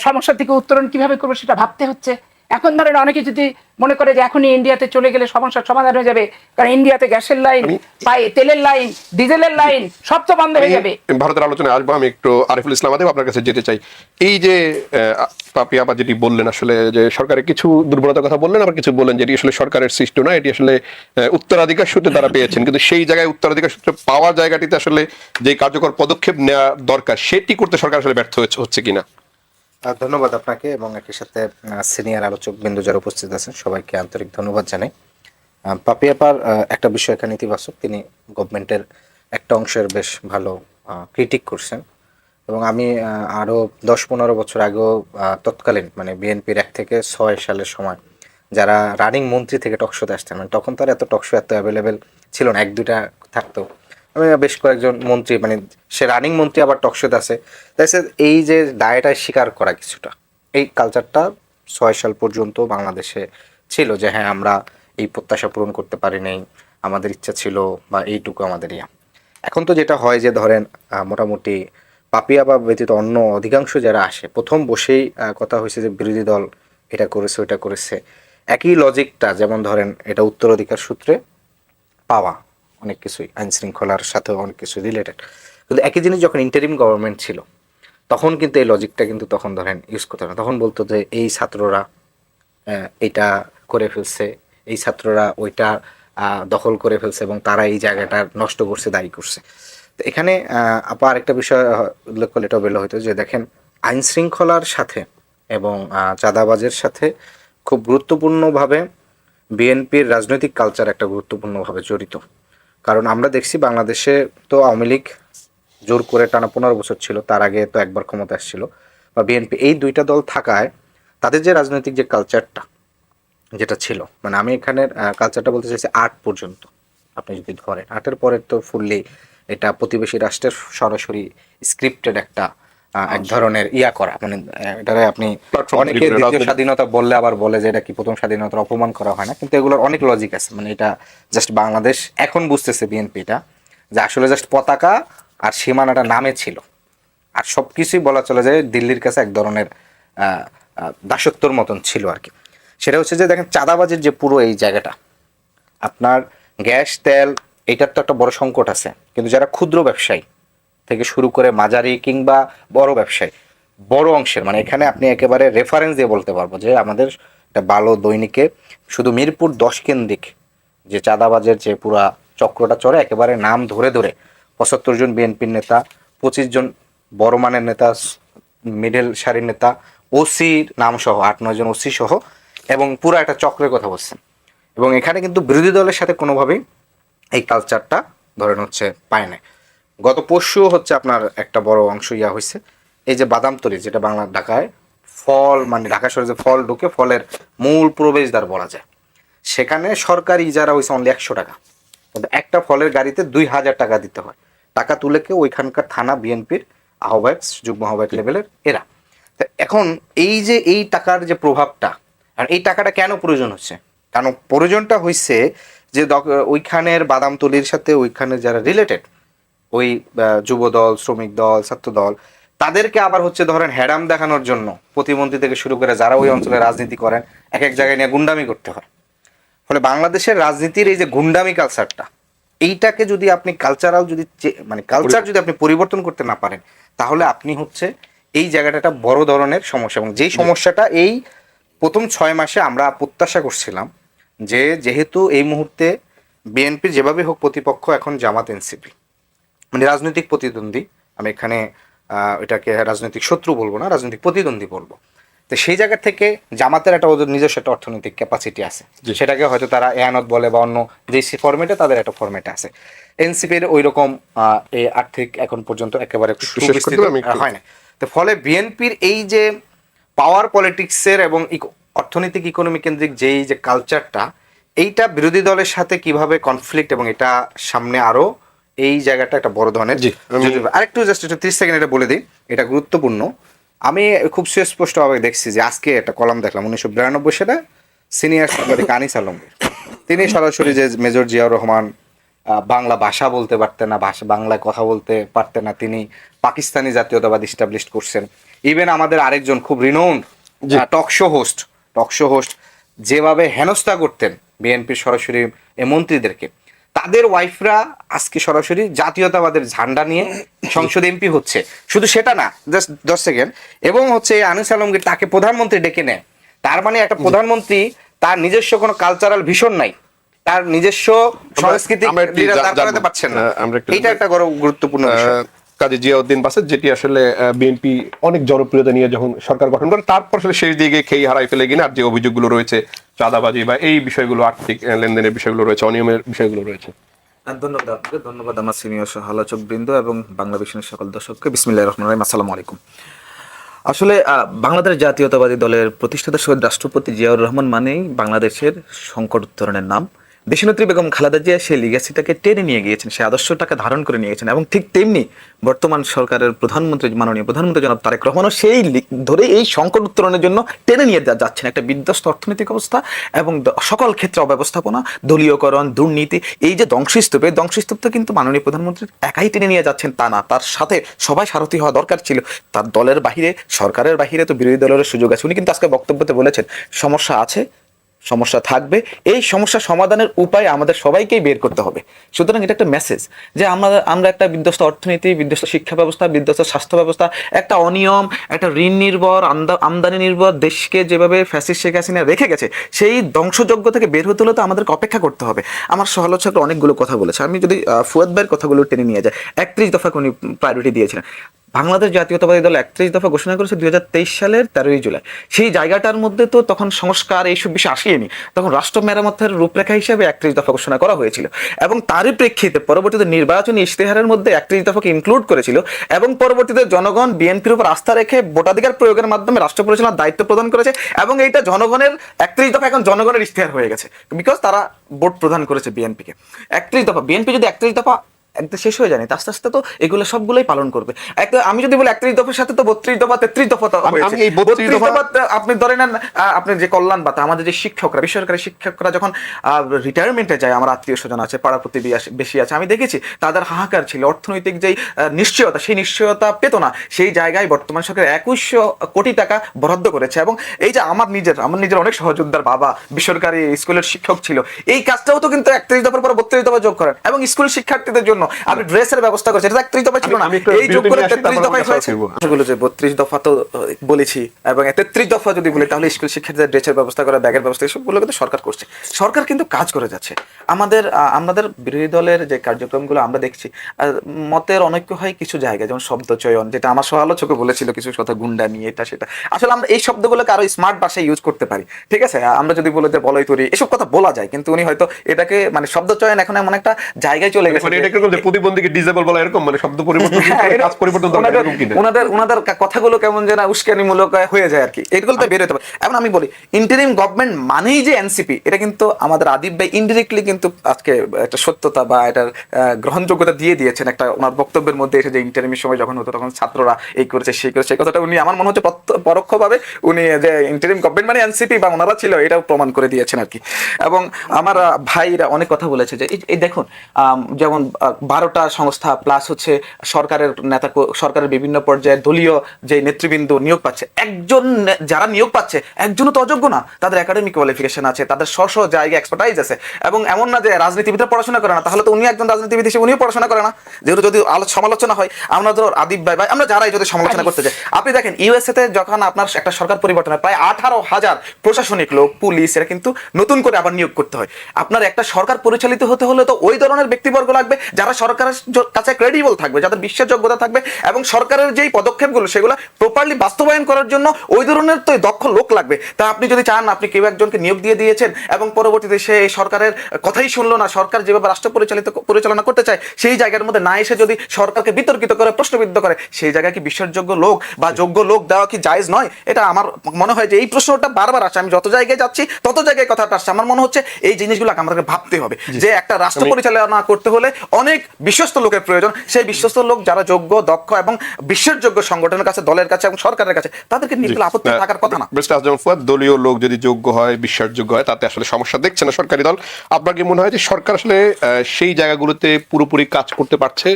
সমস্যা থেকে উত্তরণ কিভাবে করবো সেটা ভাবতে হচ্ছে। এখন ধরেন অনেকে যদি মনে করে যে এখনই ইন্ডিয়াতে চলে গেলে সমস্যার সমাধান হয়ে যাবে, কারণ ইন্ডিয়াতে গ্যাসের লাইন, তেলের লাইন, ডিজেলের লাইন সব তো বন্ধ হয়ে যাবে। ভারতের আলোচনায় আসবো, আমি একটু আরিফুল ইসলাম আদেব আপনার কাছে যেতে চাই। এই যে পাপিয়া আপা যেটি বললেন, আসলে যে সরকারের কিছু দুর্বলতার কথা বললেন, আবার কিছু বললেন যেটি আসলে সরকারের সৃষ্টি না, এটি আসলে উত্তরাধিকার সূত্রে তারা পেয়েছেন, কিন্তু সেই জায়গায় উত্তরাধিকার সূত্রে পাওয়ার জায়গাটিতে আসলে যে কার্যকর পদক্ষেপ নেওয়া দরকার সেটি করতে সরকার আসলে ব্যর্থ হচ্ছে কিনা। ধন্যবাদ আপনাকে এবং একই সাথে সিনিয়র আলোচক বিন্দু যারা উপস্থিত আছেন সবাইকে আন্তরিক ধন্যবাদ জানাই। পাপিয়াপার একটা বিষয় এখানে ইতিবাচক, তিনি গভর্নমেন্টের একটা অংশের বেশ ভালো ক্রিটিক করছেন এবং আমি আরও 10-15 বছর আগেও তৎকালীন মানে বিএনপির 1 থেকে 6 সালের সময় যারা রানিং মন্ত্রী থেকে টকশোতে আসতেন, মানে তখন তার এত টকশো এত অ্যাভেলেবেল ছিল না, 1-2টা থাকতো। আমি বেশ কয়েকজন মন্ত্রী মানে সে রানিং মন্ত্রী আবার টকশোতে আছে, তাই এই যে দায়টায় স্বীকার করা কিছুটা, এই কালচারটা 6 সাল পর্যন্ত বাংলাদেশে ছিল যে হ্যাঁ আমরা এই প্রত্যাশা পূরণ করতে পারি নাই, আমাদের ইচ্ছা ছিল বা এইটুকু আমাদের ইয়া। এখন তো যেটা হয় যে ধরেন মোটামুটি পাপিয়া বা ব্যতীত অন্য অধিকাংশ যারা আসে প্রথম বসেই কথা হয়েছে যে বিরোধী দল এটা করেছে ওইটা করেছে, একই লজিকটা, যেমন ধরেন এটা উত্তরাধিকার সূত্রে পাওয়া অনেক কিছুই, আইন শৃঙ্খলার সাথে অনেক কিছু রিলেটেড, কিন্তু একই জিনিস যখন ইন্টারিম গভর্নমেন্ট ছিল তখন কিন্তু এই লজিকটা কিন্তু তখন ধরেন ইউজ করতে না, তখন বলতো যে এই ছাত্ররা এটা করে ফেলছে, এই ছাত্ররা ওইটা দখল করে ফেলছে এবং তারা এই জায়গাটা নষ্ট করছে, দায়ী করছে। তো এখানে আপা আরেকটা বিষয় উল্লেখ করলে এটা বেলো হতো যে দেখেন আইন শৃঙ্খলার সাথে এবং চাঁদাবাজের সাথে খুব গুরুত্বপূর্ণভাবে বিএনপির রাজনৈতিক কালচার একটা গুরুত্বপূর্ণভাবে জড়িত। কারণ আমরা দেখছি বাংলাদেশে তো আওয়ামী লীগ জোর করে টানা 15 বছর ছিল, তার আগে তো একবার ক্ষমতা আসছিল, বা বিএনপি, এই দুইটা দল থাকায় তাদের যে রাজনৈতিক যে কালচারটা যেটা ছিল, মানে আমি এখানের কালচারটা বলতে চাইছি 8 পর্যন্ত, আপনি যদি ধরেন 8-এর পরে তো ফুললি এটা প্রতিবেশী রাষ্ট্রের সরাসরি স্ক্রিপ্টেড একটা এক ধরনের ইয়া করা, মানে এটারে আপনি অনেকে দ্বিতীয় স্বাধীনতা বললে আবার বলে যে এটা কি প্রথম স্বাধীনতার অপমান করা হয় না, কিন্তু এগুলোর অনেক লজিক আছে। মানে এটা জাস্ট বাংলাদেশ এখন বুঝতেছে বিএনপিটা যে আসলে জাস্ট পতাকা আর সীমানাটা নামে ছিল, আর সব কিছুই বলা চলে যায় দিল্লির কাছে এক ধরনের দাসত্বর মতন ছিল আর কি। সেটা হচ্ছে যে দেখেন চাঁদাবাজির যে পুরো এই জায়গাটা, আপনার গ্যাস তেল এইটার তো একটা বড় সংকট আছে, কিন্তু যারা ক্ষুদ্র ব্যবসায়ী থেকে শুরু করে মাঝারি কিংবা বড় ব্যবসায়ী বড় অংশের, মানে এখানে আপনি একেবারে রেফারেন্স দিয়ে বলতে পারবো যে আমাদের একটা ভালো দৈনিকে শুধু মিরপুর 10 কেন্দ্রিক যে চাঁদাবাজের যে পুরা চক্রটা চড়ে একেবারে নাম ধরে ধরে 75 জন বিএনপির নেতা, 25 জন বড় মানের নেতা, মিডল সারির নেতা, ওসির নাম সহ 8-9 জন ওসি সহ, এবং পুরো একটা চক্রের কথা বলছেন। এবং এখানে কিন্তু বিরোধী দলের সাথে কোনোভাবেই এই কালচারটা ধরেন হচ্ছে পায় না। গত পরশু হচ্ছে আপনার একটা বড় অংশ ইয়া হয়েছে, এই যে বাদামতলী যেটা বাংলা ঢাকায় ফল, মানে ঢাকা শহরে যে ফল ঢুকে ফলের মূল প্রবেশদ্বার বলা যায়, সেখানে সরকারি ইজারা হয়েছে অনলি 100 টাকা, কিন্তু একটা ফলের গাড়িতে 2000 টাকা দিতে হয়। টাকা তুলে কেউ ওইখানকার থানা বিএনপির আহ্বায়ক, যুগ্ম আহ্বায়ক লেভেলের এরা। তো এখন এই যে এই টাকার যে প্রভাবটা, আর এই টাকাটা কেন প্রয়োজন হচ্ছে, কারণ প্রয়োজনটা হয়েছে যে ওইখানের বাদামতলির সাথে ওইখানে যারা রিলেটেড ওই যুব দল, শ্রমিক দল, ছাত্র দল, তাদেরকে আবার হচ্ছে ধরেন হ্যাডাম দেখানোর জন্য প্রতিমন্ত্রী থেকে শুরু করে যারা ওই অঞ্চলে রাজনীতি করেন এক এক জায়গায় নিয়ে গুন্ডামি করতে হয়। ফলে বাংলাদেশের রাজনীতির এই যে গুন্ডামি কালচারটা, এইটাকে যদি আপনি কালচারাল যদি মানে কালচার যদি আপনি পরিবর্তন করতে না পারেন, তাহলে আপনি হচ্ছে এই জায়গাটা একটা বড় ধরনের সমস্যা। এবং যেই সমস্যাটা এই প্রথম 6 মাসে আমরা প্রত্যাশা করছিলাম যে যেহেতু এই মুহূর্তে বিএনপির যেভাবে হোক প্রতিপক্ষ এখন জামাত এনসিপি, মানে রাজনৈতিক প্রতিদ্বন্দ্বী, আমি এখানে এটাকে রাজনৈতিক শত্রু বলবো না, রাজনৈতিক প্রতিদ্বন্দ্বী বলবো। তো সেই জায়গা থেকে জামাতের একটা ওদের নিজস্ব একটা অর্থনৈতিক ক্যাপাসিটি আছে, সেটাকে হয়তো তারা এয়ানত বলে বা অন্য যে ফরম্যাটে তাদের একটা ফরম্যাটে আছে। এনসিপির ওই রকম এই আর্থিক এখন পর্যন্ত একেবারে সুবিস্তৃত হয় না। তো ফলে বিএনপির এই যে পাওয়ার পলিটিক্সের এবং অর্থনৈতিক ইকোনমি কেন্দ্রিক যেই যে কালচারটা, এইটা বিরোধী দলের সাথে কিভাবে কনফ্লিক্ট এবং এটা সামনে আরো এই জায়গাটা একটা বড় ধরনের। আরেকটু জাস্ট একটু 30 সেকেন্ড এটা বলে দিই, এটা গুরুত্বপূর্ণ। আমি খুব সুস্পষ্টভাবে দেখছি যে আজকে একটা কলাম দেখলাম 1992 সালে সিনিয়র সাংবাদিক আনিস আলমগীর, তিনি সরাসরি যে মেজর জিয়াউর রহমান বাংলা ভাষা বলতে পারতেন না, বাংলায় কথা বলতে পারতেন না, তিনি পাকিস্তানি জাতীয়তাবাদ ইস্টাবলিশ করছেন। ইভেন আমাদের আরেকজন খুব রিনোন্ড টকশো হোস্ট যেভাবে হেনস্থা করতেন বিএনপির সরাসরি মন্ত্রীদেরকে, তাদের ওয়াইফরা আজকে সরাসরি জাতীয়তাবাদের ঝান্ডা নিয়ে সংসদে এমপি হচ্ছে। শুধু সেটা না, জাস্ট 10 সেকেন্ড, এবং হচ্ছে আনিস আলমগীর তাকে প্রধানমন্ত্রী ডেকে নেয়। তার মানে একটা প্রধানমন্ত্রী তার নিজস্ব কোনো কালচারাল ভিশন নাই, তার নিজস্ব সংস্কৃতি দাঁড়াতে পারছেন না। এটা একটা গুরুত্বপূর্ণ বিষয়। কাজী জিয়াউদ্দিন বাসেদ, যেটি আসলে বিএনপি অনেক জনপ্রিয়তা নিয়ে যখন সরকার গঠন করে তারপর আসলে শেষ দিকে খেয়ে হারাই ফেলে কিনা, আর যে অভিযোগগুলো রয়েছে চাঁদাবাজি বা এই বিষয়গুলো, আর্থিক লেনদেনের বিষয়গুলো রয়েছে, অনিয়মের বিষয়গুলো রয়েছে। ধন্যবাদ আপনাকে, ধন্যবাদ আমার সিনিয়র আলোচক বৃন্দ এবং বাংলা ভিশনের সকল দর্শককে। বিসমিল্লাহির রহমানির রহিম, আসসালামু আলাইকুম। আসলে বাংলাদেশ জাতীয়তাবাদী দলের প্রতিষ্ঠাতা শহীদ রাষ্ট্রপতি জিয়াউর রহমান মানেই বাংলাদেশের সংকট উত্তরণের নাম। দেশনেত্রী বেগম খালেদা জিয়া সেই লিগ্যাসিটাকে টেনে নিয়ে গিয়েছেন, সেই আদর্শটাকে ধারণ করে নিয়েছেন, এবং ঠিক তেমনি বর্তমান সরকারের প্রধানমন্ত্রী মাননীয় প্রধানমন্ত্রী জনাব তারেক রহমানও সেই ধরে এই সংকট উত্তরণের জন্য টেনে নিয়ে যাচ্ছেন একটা বিধ্বস্ত অর্থনৈতিক অবস্থা এবং সকল ক্ষেত্রে অব্যবস্থাপনা, দলীয়করণ, দুর্নীতি, এই যে ধ্বংসস্তূপ, এই ধ্বংসস্তূপটা কিন্তু মাননীয় প্রধানমন্ত্রী একাই টেনে নিয়ে যাচ্ছেন তা না, তার সাথে সবাই সারথি হওয়া দরকার ছিল। তার দলের বাহিরে, সরকারের বাহিরে তো বিরোধী দলের সুযোগ আছে। উনি কিন্তু আজকে বক্তব্যতে বলেছেন সমস্যা আছে, সমস্যা থাকবে, এই সমস্যা সমাধানের উপায় আমাদের সবাইকেই বের করতে হবে। সুতরাং এটা একটা মেসেজ যে আমরা একটা বিধ্বস্ত অর্থনীতি, বিধ্বস্ত শিক্ষা ব্যবস্থা, বিধ্বস্ত স্বাস্থ্য ব্যবস্থা, একটা অনিয়ম, একটা ঋণ নির্ভর, আমদানি নির্ভর দেশকে যেভাবে ফ্যাসিস্ট শেখ হাসিনা রেখে গেছে, সেই ধ্বংসযজ্ঞ থেকে বের হতে হলে তো আমাদেরকে অপেক্ষা করতে হবে। আমার সমালোচকরা অনেকগুলো কথা বলেছে, আমি যদি ফুয়াদ ভাইয়ের কথাগুলো টেনে নিয়ে যাই, 31 দফাকে উনি প্রায়োরিটি দিয়েছিলেন। বাংলাদেশ জাতীয়তাবাদী দল 31 দফা ঘোষণা করেছে 2023 সালের 13 জুলাই। সেই জায়গাটার মধ্যে তো তখন সংস্কার এইসব বিষয় আসেনি, তখন রাষ্ট্র মেরামতের রূপরেখা হিসেবে 31 দফা ঘোষণা করা হয়েছিল, এবং তারই প্রেক্ষিতে পরবর্তীতে নির্বাচনী ইশতেহারের মধ্যে 31 দফাকে ইনক্লুড করেছিল, এবং পরবর্তীতে জনগণ বিএনপির উপর আস্থা রেখে ভোটাধিকার প্রয়োগের মাধ্যমে রাষ্ট্র পরিচালনার দায়িত্ব প্রদান করেছে, এবং এইটা জনগণের 31 দফা এখন জনগণের ইশতেহার হয়ে গেছে, বিকজ তারা ভোট প্রদান করেছে বিএনপিকে। 31 দফা বিএনপি যদি 31 দফা একদম শেষ হয়ে যায়নি, আস্তে আস্তে তো এগুলো সবগুলোই পালন করবে। একটা আমি যদি বলি 31 দফার সাথে তো 32 দফা 33 দফা আমি এই 32 দফা আপনি ধরে নেন, আপনি যে কল্যাণ ভাতা, আমাদের যে শিক্ষকরা, বেসরকারি শিক্ষকরা যখন রিটায়ারমেন্টে যায়, আমার আত্মীয় স্বজন আছে, পাড়া প্রতিবেশী আছে, আমি দেখেছি তাদের হাহাকার ছিল, অর্থনৈতিক যেই নিশ্চয়তা, সেই নিশ্চয়তা পেত না। সেই জায়গায় বর্তমান সরকার 2100 কোটি টাকা বরাদ্দ করেছে, এবং এই যে আমার নিজের অনেক সহযোদ্ধার বাবা বেসরকারি স্কুলের শিক্ষক ছিল, এই কাজটাও তো কিন্তু 31 দফার পর 32 দফা যোগ করেন, এবং স্কুল শিক্ষার্থীদের জন্য আপনি ড্রেসের ব্যবস্থা করেছেন, এটা 31 দফা ছিল না, এই যোগ করে 33 দফায় হয়েছে। এগুলো যে 32 দফা তো বলেছি, এবং 33 দফা যদি বলি তাহলে স্কুল শিক্ষার্থীদের ড্রেসের ব্যবস্থা করা, ব্যাগের ব্যবস্থা, এসবগুলো কিন্তু সরকার করছে। সরকার কিন্তু কাজ করে যাচ্ছে। আমাদের বিরোধী দলের যে কার্যক্রমগুলো আমরা দেখছি, মতের অনৈক্য হয় কিছু জায়গায়, যেমন শব্দ চয়ন, যেটা আমার সমালোচকে বলেছিল কিছু কথা, গুন্ডা নিয়ে এটা সেটা, আসলে আমরা এই শব্দগুলোকে আরো স্মার্ট ভাষায় ইউজ করতে পারি, ঠিক আছে? আমরা যদি বলে যে বলয় তৈরি, এসব কথা বলা যায়, কিন্তু উনি হয়তো এটাকে মানে শব্দ চয়ন এখন এমন একটা জায়গায় চলে গেছে, প্রতিবন্ধীকে ডিসেবল বলা, এরকম মানে শব্দ পরিবর্তন, কাজ পরিবর্তন, ওনাদের কথাগুলো কেমন যেন উস্কানিমূলক হয়ে যায় আর কি, এগুলো তো বের হতে পারে। এখন আমি বলি ইন্টারিম গভর্নমেন্ট মানেই যে এনসিপি, এটা কিন্তু আমাদের আদিব ভাই ইনডিরেক্টলি কিন্তু আজকে একটা সত্যতা বা এটার গ্রহণযোগ্যতা দিয়ে দিয়েছেন একটা ওনার বক্তব্যের মধ্যে এসে, যে ইন্টারিমের সময় যখন হতো তখন ছাত্ররা এই করেছে সেই করেছে, সেই কথাটা উনি আমার মনে হচ্ছে পরোক্ষভাবে উনি যে ইন্টারিম গভর্নমেন্ট মানে এনসিপি বা ওনারা ছিল এটাও প্রমাণ করে দিয়েছেন আর কি। এবং আমার ভাইরা অনেক কথা বলেছে যে এই দেখুন, যেমন 12টা সংস্থা প্লাস হচ্ছে সরকারের বিভিন্ন পর্যায়ে দলীয় যে নেতৃবৃন্দ নিয়োগ পাচ্ছে, একজন যারা নিয়োগ পাচ্ছে একজনও তো অযোগ্য না, তাদের একাডেমিক কোয়ালিফিকেশন আছে, তাদের স্ব জায়গায় এক্সপার্টাইজ আছে, এবং এমন না যে রাজনীতিবিদরা পড়াশোনা করে না, তাহলে তো উনি একজন রাজনীতিবিদ হিসেবে উনিও পড়াশোনা করে না। যেহেতু যদি সমালোচনা হয়, আমরা ধরো আদিব ভাই আমরা যারাই যদি সমালোচনা করতে যাই, আপনি দেখেন ইউএসএ তে যখন আপনার একটা সরকার পরিবর্তন হয়, প্রায় 18,000 প্রশাসনিক লোক, পুলিশ, এরা কিন্তু নতুন করে আবার নিয়োগ করতে হয়। আপনার একটা সরকার পরিচালিত হতে হলে তো ওই ধরনের ব্যক্তিবর্গ লাগবে যারা সরকারের কাছে ক্রেডিবল থাকবে, যাদের বিশ্বাসযোগ্যতা থাকবে এবং সরকারের যেই পদক্ষেপগুলো সেগুলো প্রপারলি বাস্তবায়ন করার জন্য ওই ধরনের তো দক্ষ লোক লাগবে। তা আপনি যদি চান, আপনি কেউ একজনকে নিয়োগ দিয়ে দিয়েছেন এবং পরবর্তীতে সে সরকারের কথাই শুনলো না, সরকার যেভাবে রাষ্ট্র পরিচালনা করতে চায় সেই জায়গার মধ্যে না এসে যদি সরকারকে বিতর্কিত করে, প্রশ্নবিদ্ধ করে, সেই জায়গায় কি বিশ্বাসযোগ্য লোক বা যোগ্য লোক দেওয়া কি জায়েজ নয়? এটা আমার মনে হয় যে এই প্রশ্নটা বারবার আসে, আমি যত জায়গায় যাচ্ছি তত জায়গায় কথাটা আসছে। আমার মনে হচ্ছে এই জিনিসগুলোকে আমাদেরকে ভাবতে হবে যে একটা রাষ্ট্র পরিচালনা করতে হলে অনেক বিশ্বস্ত লোকের প্রয়োজন। সেই বিশ্বস্ত লোক যারা যোগ্য, দক্ষ এবং বিশ্বাসযোগ্য সংগঠনের কাছে, দলের কাছে এবং সরকারের কাছে, তাদেরকে নিয়ে আপত্তি থাকার কথা না। মিস্টার আজম ফুয়াদ, দলীয় লোক যদি যোগ্য হয়, বিশ্বাসযোগ্য হয়, তাতে আসলে সমস্যা দেখছে না সরকারি দল। আপনার কি মনে হয় যে সরকার আসলে সেই জায়গাগুলোতে পুরোপুরি কাজ করতে পারছে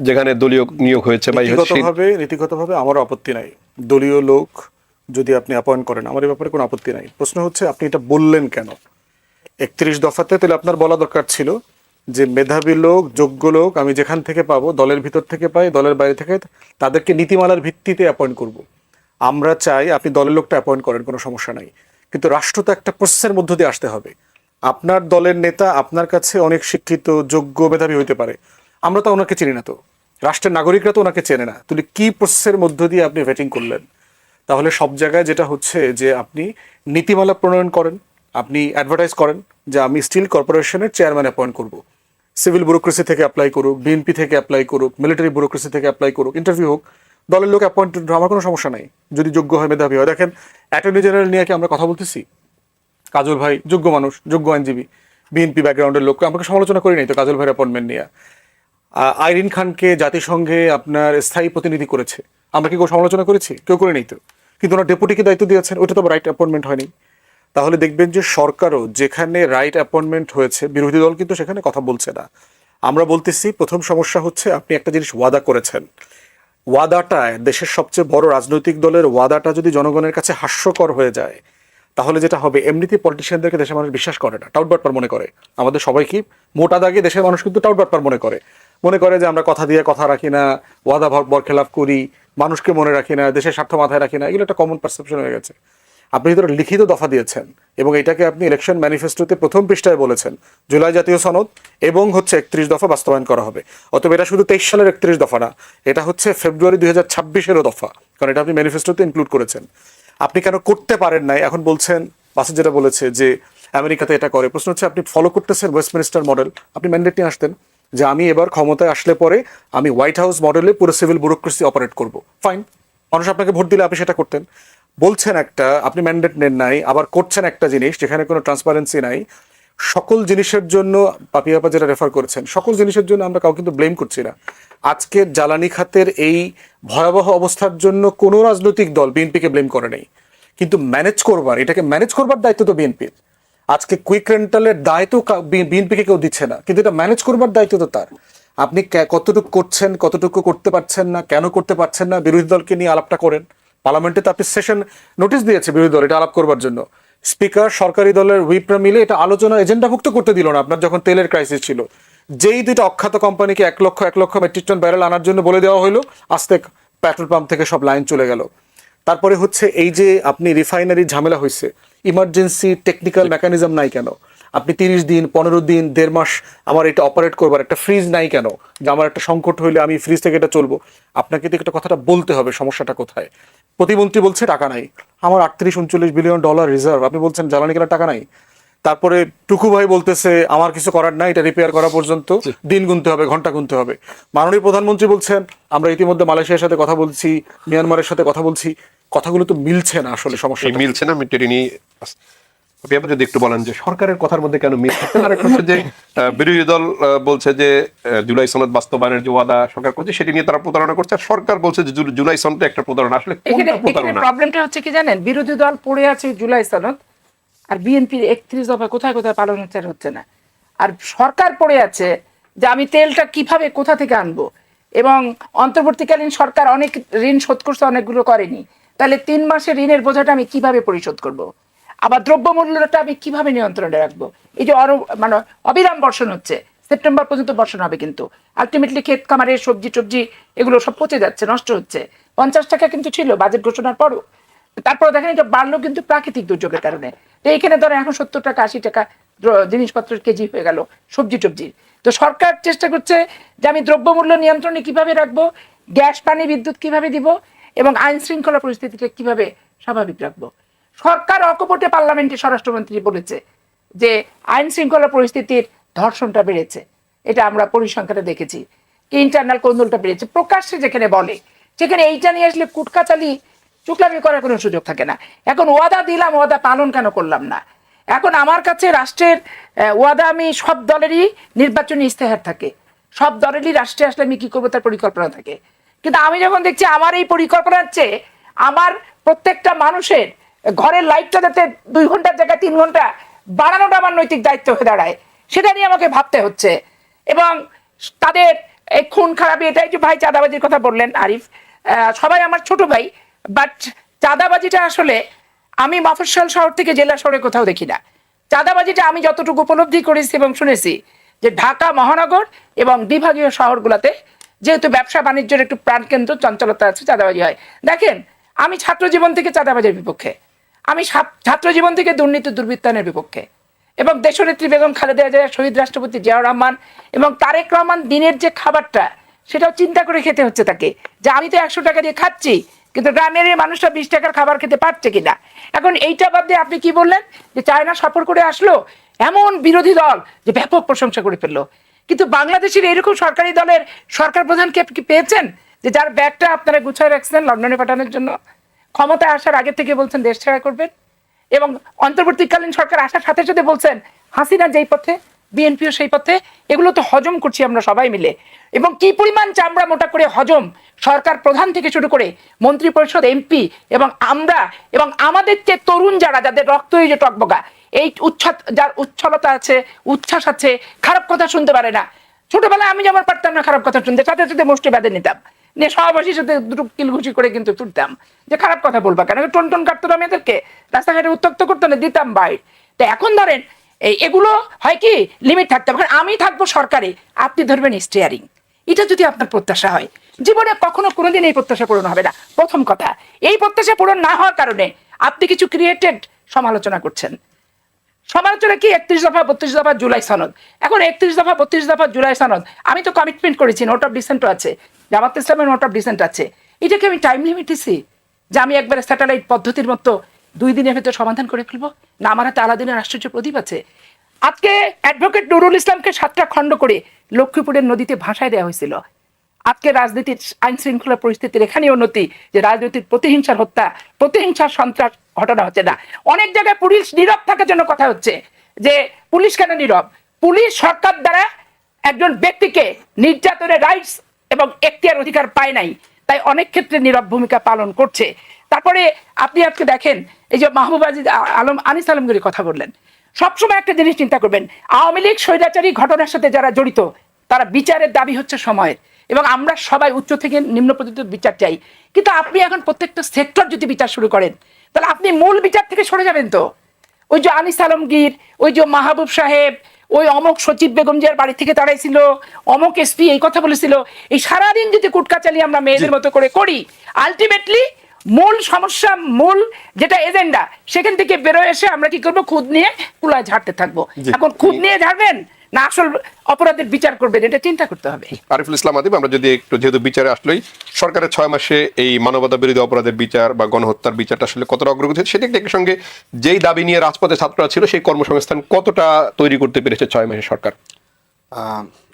যেখানে দলীয় নিয়োগ হয়েছে? বা নীতিগতভাবে আমার আপত্তি নাই, দলীয় লোক যদি আপনি অ্যাপয়েন্ট করেন, আমার এই ব্যাপারে কোনো আপত্তি নাই। প্রশ্ন হচ্ছে আপনি এটা বললেন কেন 31 দফাতে? তাহলে আপনার বলা দরকার ছিল যে মেধাবী লোক, যোগ্য লোক আমি যেখান থেকে পাবো, দলের ভিতর থেকে পাই, দলের বাইরে থেকে, তাদেরকে নীতিমালার ভিত্তিতে অ্যাপয়েন্ট করব। আমরা চাই আপনি দলের লোকটা অ্যাপয়েন্ট করেন, কোনো সমস্যা নাই, কিন্তু রাষ্ট্র তো একটা প্রসেসের মধ্য দিয়ে আসতে হবে। আপনার দলের নেতা আপনার কাছে অনেক শিক্ষিত, যোগ্য, মেধাবী হইতে পারে, আমরা তো ওনাকে চিনি না, তো রাষ্ট্রের নাগরিকরা তো ওনাকে চেনে না, তাহলে কি প্রসেসের মধ্য দিয়ে আপনি ভেটিং করলেন? তাহলে সব জায়গায় যেটা হচ্ছে যে আপনি নীতিমালা প্রণয়ন করেন, আপনি অ্যাডভার্টাইজ করেন যে আমি স্টিল কর্পোরেশনের চেয়ারম্যান অ্যাপয়েন্ট করব, সিভিল ব্যুরোক্রেসি থেকে অ্যাপ্লাই করুক, বিএনপি থেকে অ্যাপ্লাই করুক, মিলিটারি ব্যুরোক্রেসি থেকে অ্যাপ্লাই করুক, ইন্টারভিউ হোক, দলের লোক অ্যাপয়েন্ট, আমার কোনো সমস্যা নাই যদি যোগ্য হয়, মেধাবী হয়। দেখেন অ্যাটর্নি জেনারেল নিয়ে কি আমরা কথা বলতেছি? কাজল ভাই যোগ্য মানুষ, যোগ্য আইনজীবী, বিএনপি ব্যাকগ্রাউন্ডের লোক, আমাকে সমালোচনা করি নাই তো কাজল ভাইয়ের অ্যাপয়েন্টমেন্ট নিয়ে। আইরিন খানকে জাতিসংঘে আপনার স্থায়ী প্রতিনিধি করেছে, আমরা কি কেউ সমালোচনা করেছি? কেউ করে নেই তো, কিন্তু ওনার ডেপুটিকে দায়িত্ব দিয়েছেন, ওটা তো রাইট অ্যাপয়েন্টমেন্ট হয়নি। তাহলে দেখবেন যে সরকারও যেখানে রাইট অ্যাপয়েন্টমেন্ট হয়েছে, বিরোধী দল কিন্তু সেখানে কথা বলছে না। আমরা বলতেছি প্রথম সমস্যা হচ্ছে আপনি একটা জিনিস ওয়াদা করেছেন, ওয়াদাটা দেশের সবচেয়ে বড় রাজনৈতিক দলের ওয়াদাটা যদি জনগণের কাছে হাস্যকর হয়ে যায়, তাহলে যেটা হবে, এমনিতেই পলিটিশিয়ানদেরকে দেশের মানুষ বিশ্বাস করে না, টাউটবাটপার মনে করে। আমাদের সবাই কি মোটা দাগে দেশের মানুষ কিন্তু টাউটবাটপার মনে করে যে আমরা কথা দিয়ে কথা রাখি না, ওয়াদা বরখেলাপ করি, মানুষকে মনে রাখি না, দেশের স্বার্থ মাথায় রাখি না, এগুলো একটা কমন পারসেপশন হয়ে গেছে। আপনি ধরো লিখিত দফা দিয়েছেন এবং এটাকে আপনি ইলেকশন ম্যানিফেস্টোতে প্রথম পৃষ্ঠায় বলেছেন জুলাই জাতীয় সনদ এবং হচ্ছে 31 দফা বাস্তবায়ন করা হবে। অতএব এটা শুধু 23 সালের 31 দফা না, এটা হচ্ছে ফেব্রুয়ারি 2026-এরও দফা, কারণ এটা আপনি ম্যানিফেস্টোতে ইনক্লুড করেছেন। আপনি কেন করতে পারেন নাই এখন বলছেন? বাসে যেটা বলেছে যে আমেরিকাতে এটা করে, প্রশ্ন হচ্ছে আপনি ফলো করতেছেন ওয়েস্টমিনিস্টার মডেল, আপনি ম্যান্ডেট নিয়ে আসতেন যে আমি এবার ক্ষমতায় আসলে পরে আমি হোয়াইট হাউস মডেলে পুরো সিভিল ব্যুরোক্রেসি অপারেট করব, ফাইন, মানুষ আপনাকে ভোট দিলে আপনি সেটা করতেন। বলছেন একটা, আপনি ম্যান্ডেট নেন নাই, আবার করছেন একটা জিনিস যেখানে কোনো ট্রান্সপারেন্সি নাই। সকল জিনিসের জন্য পাপিয়াপা যেটা রেফার করেছেন, সকল জিনিসের জন্য আমরা কাউকে কিন্তু ব্লেম করছি না। আজকের জ্বালানি খাতের এই ভয়াবহ অবস্থার জন্য কোনো রাজনৈতিক দল বিএনপিকে ব্লেম করে নেই, কিন্তু এটাকে ম্যানেজ করবার দায়িত্ব তো বিএনপির। আজকে কুইক রেন্টালের দায় তো বিএনপিকে কেউ দিচ্ছে না, কিন্তু এটা ম্যানেজ করবার দায়িত্ব তো তার। আপনি কতটুকু করছেন, কতটুকু করতে পারছেন না, কেন করতে পারছেন না, বিরোধী দলকে নিয়ে আলাপটা করেন। পার্লামেন্টে তো আপনি সেশন নোটিশ দিয়েছে বিরোধী দল এটা আলাপ করবার জন্য, স্পিকার সরকারি দলের হুইপরা মিলে এটা আলোচনা এজেন্ডাভুক্ত করতে দিল না। আপনার যখন তেলের ক্রাইসিস ছিল, যেই দুইটা অখ্যাত কোম্পানিকে 1 লক্ষ মেট্রিক টন ব্যারেল আনার জন্য বলে দেওয়া হলো, আস্তে পেট্রোল পাম্প থেকে সব লাইন চলে গেল। তারপরে হচ্ছে এই যে আপনি রিফাইনারি ঝামেলা হয়েছে, ইমার্জেন্সি টেকনিক্যাল মেকানিজম নাই কেন? আপনি 30 দিন 15 দিন 1.5 মাস আমার এটা অপারেট করবার একটা ফ্রিজ নাই কেন, যে আমার একটা সংকট হইলে আমি ফ্রিজ থেকে এটা চলবো? আপনাকে তো একটা কথাটা বলতে হবে সমস্যাটা কোথায়। প্রতিমন্ত্রী বলছে টাকা নাই, আমার 38-39 বিলিয়ন ডলার রিজার্ভ, আপনি বলছেন জ্বালানি কেনার টাকা নাই। তারপরে টুকু ভাই বলতেছে আমার কিছু করার নাই, এটা রিপেয়ার করা পর্যন্ত দিন গুনতে হবে, ঘন্টা গুনতে হবে। মাননীয় প্রধানমন্ত্রী বলছেন আমরা ইতিমধ্যে মালয়েশিয়ার সাথে কথা বলছি, মিয়ানমারের সাথে কথা বলছি, কথাগুলো তো মিলছে না। আসলে সমস্যা মিলছে না, আপনি আবার যদি একটু বলেন যে সরকারের কথার মধ্যে কেন মিল থাকছে? আর একটা হচ্ছে যে বিরোধী দল বলছে যে জুলাই সনদ বাস্তবায়নের যে ওয়াদা সরকার করছে সেটি নিয়ে তারা প্রতারণা করছে, আর সরকার বলছে যে জুলাই সনদটা একটা প্রতারণা। আসলে কোনটা প্রতারণা? প্রবলেমটা হচ্ছে কি জানেন, বিরোধী দল পড়ে আছে জুলাই সনদ, আর বিএনপির 31 দফা কোথায় কোথায় পালন হচ্ছে না। আর সরকার পড়ে আছে যে আমি তেলটা কিভাবে কোথা থেকে আনবো, এবং অন্তর্বর্তীকালীন সরকার অনেক ঋণ শোধ করছে, অনেকগুলো করেনি। তাহলে 3 মাসের ঋণের বোঝাটা আমি কিভাবে পরিশোধ করব? আবার দ্রব্যমূল্যটা আমি কিভাবে নিয়ন্ত্রণে রাখবো? এই যে মানে অবিরাম বর্ষণ হচ্ছে, সেপ্টেম্বর পর্যন্ত বর্ষণ হবে, কিন্তু আলটিমেটলি ক্ষেত খামারের সবজি এগুলো সব পচে যাচ্ছে, নষ্ট হচ্ছে। 50 টাকা কিন্তু ছিল বাজেট ঘোষণার পরও, তারপরে দেখেন এটা বাড়লো কিন্তু প্রাকৃতিক দুর্যোগের কারণে। তো এইখানে ধরেন এখন 70 টাকা 80 টাকা জিনিসপত্রের কেজি হয়ে গেল, সবজি টবজির। তো সরকার চেষ্টা করছে যে আমি দ্রব্যমূল্য নিয়ন্ত্রণে কিভাবে রাখবো, গ্যাস পানি বিদ্যুৎ কিভাবে দিব, এবং আইন শৃঙ্খলা পরিস্থিতিটা কিভাবে স্বাভাবিক রাখবো। সরকার অকপটে পার্লামেন্টে স্বরাষ্ট্রমন্ত্রী বলেছে যে আইন শৃঙ্খলা পরিস্থিতির ধর্ষণটা বেড়েছে, এটা আমরা পরিসংখ্যানে দেখেছি, ইন্টারনাল কোন্দলটা বেড়েছে, প্রকাশ্যে যেখানে বলে সেখানে এইটা নিয়ে আসলে কুটকাচালি চুকলামি করার কোনো সুযোগ থাকে না। এখন ওয়াদা দিলাম, ওয়াদা পালন কেন করলাম না? এখন আমার কাছে রাষ্ট্রের ওয়াদা, আমি সব দলেরই নির্বাচনী ইস্তেহার থাকে, সব দলেরই রাষ্ট্রে আসলে আমি কি করবো তার পরিকল্পনা থাকে। কিন্তু আমি যখন দেখছি আমার এই পরিকল্পনার চেয়ে আমার প্রত্যেকটা মানুষের ঘরের লাইটটা যাতে 2 ঘন্টার জায়গায় 3 ঘন্টা বাড়ানোটা আমার নৈতিক দায়িত্ব হয়ে দাঁড়ায়, সেটা নিয়ে আমাকে ভাবতে হচ্ছে। এবং তাদের এই খুন খারাপি, এটাই যে ভাই চাঁদাবাজির কথা বললেন আরিফ, সবাই আমার ছোট ভাই, বাট চাঁদাবাজিটা আসলে আমি মফস্বল শহর থেকে জেলা শহরে কোথাও দেখি না। চাঁদাবাজিটা আমি যতটুকু উপলব্ধি করেছি এবং শুনেছি যে ঢাকা মহানগর এবং বিভাগীয় শহরগুলোতে যেহেতু ব্যবসা বাণিজ্যের একটু প্রাণকেন্দ্র, চঞ্চলতা আছে, চাঁদাবাজি হয়। দেখেন, আমি ছাত্র জীবন থেকে চাঁদাবাজির বিপক্ষে, আমি ছাত্র জীবন থেকে দুর্নীতি দুর্বৃত্তায়নের বিপক্ষে, এবং দেশনেত্রী বেগম খালেদা জিয়া, শহীদ রাষ্ট্রপতি জিয়াউর রহমান এবং তারেক রহমান দিনের যে খাবারটা, সেটাও চিন্তা করে খেতে হচ্ছে তাকে, যে আমি তো 100 টাকা দিয়ে খাচ্ছি, কিন্তু গ্রামের এই মানুষরা 20 টাকার খাবার খেতে পারছে কিনা। এখন এইটা বাদ দিয়ে আপনি কি বললেন যে চায়না সফর করে আসলো, এমন বিরোধী দল যে ব্যাপক প্রশংসা করে ফেললো। কিন্তু বাংলাদেশের এরকম সরকারি দলের সরকার প্রধানকে আপনি কি পেয়েছেন যে যার ব্যাগটা আপনারা গুছায় রাখছেন লন্ডনে পাঠানোর জন্য? ক্ষমতায় আসার আগে থেকে বলছেন দেশ ছাড়া করবেন, এবং অন্তর্বর্তীকালীন সরকার আসার সাথে সাথে বলছেন হাসিনা যেই পথে, বিএনপিও সেই পথে। এগুলো তো হজম করছি আমরা সবাই মিলে, এবং কি পরিমাণ চামড়া মোটা করে হজম সরকার প্রধান থেকে শুরু করে মন্ত্রী পরিষদ, এমপি এবং আমরা, এবং আমাদের যে তরুণ যারা, যাদের রক্ত এই যে টকবগা, এই যার উচ্ছলতা আছে, উচ্ছ্বাস আছে, খারাপ কথা শুনতে পারে না। ছোটবেলায় আমি যেমন পারতাম না খারাপ কথা শুনতে, সাথে সাথে মুষ্টি বেঁধে নিতাম, নিয়ে সহবাসীর সাথে দুটো কিলঘুষি করে কিন্তু তুলতাম, যে খারাপ কথা বলবা কেন, টন টন কাটতো না মেয়েদেরকে, রাস্তাঘাটে উত্তক্ত করতো না, দিতাম বাইর। তো এখন ধরেন এগুলো হয় কি লিমিট থাকতে হবে। আমি থাকবো সরকারে, আপনি ধরবেন স্টিয়ারিং, এটা যদি আপনার প্রত্যাশা হয়, জীবনে কখনো কোনোদিন এই প্রত্যাশা পূরণ হবে না। প্রথম কথা, এই প্রত্যাশা পূরণ না হওয়ার কারণে আপনি কিছু ক্রিয়েটেড সমালোচনা করছেন। সমালোচনা কি 31 দফা 32 দফা জুলাই সনদ। এখন 31 দফা 32 দফা জুলাই সনদ, আমি তো কমিটমেন্ট করেছি, নোট অফ ডিসেন্টও আছে, জামাত ইসলামের নোট অফ ডিসেন্ট আছে। এটাকে আমি টাইম লিমিট দিছি যে আমি একবারে স্যাটেলাইট পদ্ধতির মতো 2 দিনের ভেতর সমাধান করে ফেলবো? না, আমার হাতে আলাদিনের আশ্চর্য প্রদীপ আছে। আজকে অ্যাডভোকেট নুরুল ইসলামকে 7টা খণ্ড করে লক্ষ্মীপুরের নদীতে ভাসায় দেওয়া হয়েছিল। আজকে রাজনীতির আইন শৃঙ্খলা পরিস্থিতির এখানে উন্নতি যে রাজনৈতিক প্রতিহিংসার হত্যা, প্রতিহিংসার সন্ত্রাস ঘটনা হচ্ছে না। অনেক জায়গায় পুলিশ নীরব থাকার জন্য কথা হচ্ছে যে পুলিশ কেন নীরব? পুলিশ সরকার দ্বারা একজন ব্যক্তিকে নির্যাতনের রাইটস এবং এখতিয়ার অধিকার পায় নাই, তাই অনেক ক্ষেত্রে নীরব ভূমিকা পালন করছে। তারপরে আপনি আজকে দেখেন এই যে মাহবুব আজিজ আলম, আনিস আলমগীরের কথা বললেন, সবসময় একটা জিনিস চিন্তা করবেন, আওয়ামী লীগ স্বৈরাচারী ঘটনার সাথে যারা জড়িত তারা বিচারের দাবি হচ্ছে সময়ের, এবং আমরা সবাই উচ্চ থেকে নিম্ন পর্যন্ত বিচার চাই। কিন্তু আপনি এখন প্রত্যেকটা সেক্টর যদি বিচার শুরু করেন, তাহলে আপনি মূল বিচার থেকে সরে যাবেন। তো ওই যে আনিস আলমগীর, ওই যে মাহবুব সাহেব, ওই অমক সচিব বেগম জিয়ার বাড়ি থেকে তাড়াইছিল, অমক এসপি এই কথা বলেছিল, এই সারাদিন যদি কুটকাচালি আমরা মেয়েদের মতো করে করি, আলটিমেটলি মূল সমস্যা, মূল যেটা এজেন্ডা, সেখান থেকে বেরোয় এসে আমরা কি করবো, খুদ নিয়ে কুলায় ঝাড়তে থাকবো। এখন খুদ নিয়ে ঝাড়বেন না আসল অপরাধের বিচার করবেন, এটা চিন্তা করতে হবে। আরিফুল ইসলাম আদিব, আমরা যদি একটু, যেহেতু বিচারে আসলেই সরকারের 6 মাসে এই মানবতা বিরোধী অপরাধের বিচার বা গণহত্যার বিচারটা আসলে কতটা অগ্রগতি হচ্ছে, সেটা একই সঙ্গে যেই দাবি নিয়ে রাজপথে ছাত্ররা ছিল, সেই কর্মসংস্থান কতটা তৈরি করতে পেরেছে 6 মাসে সরকার?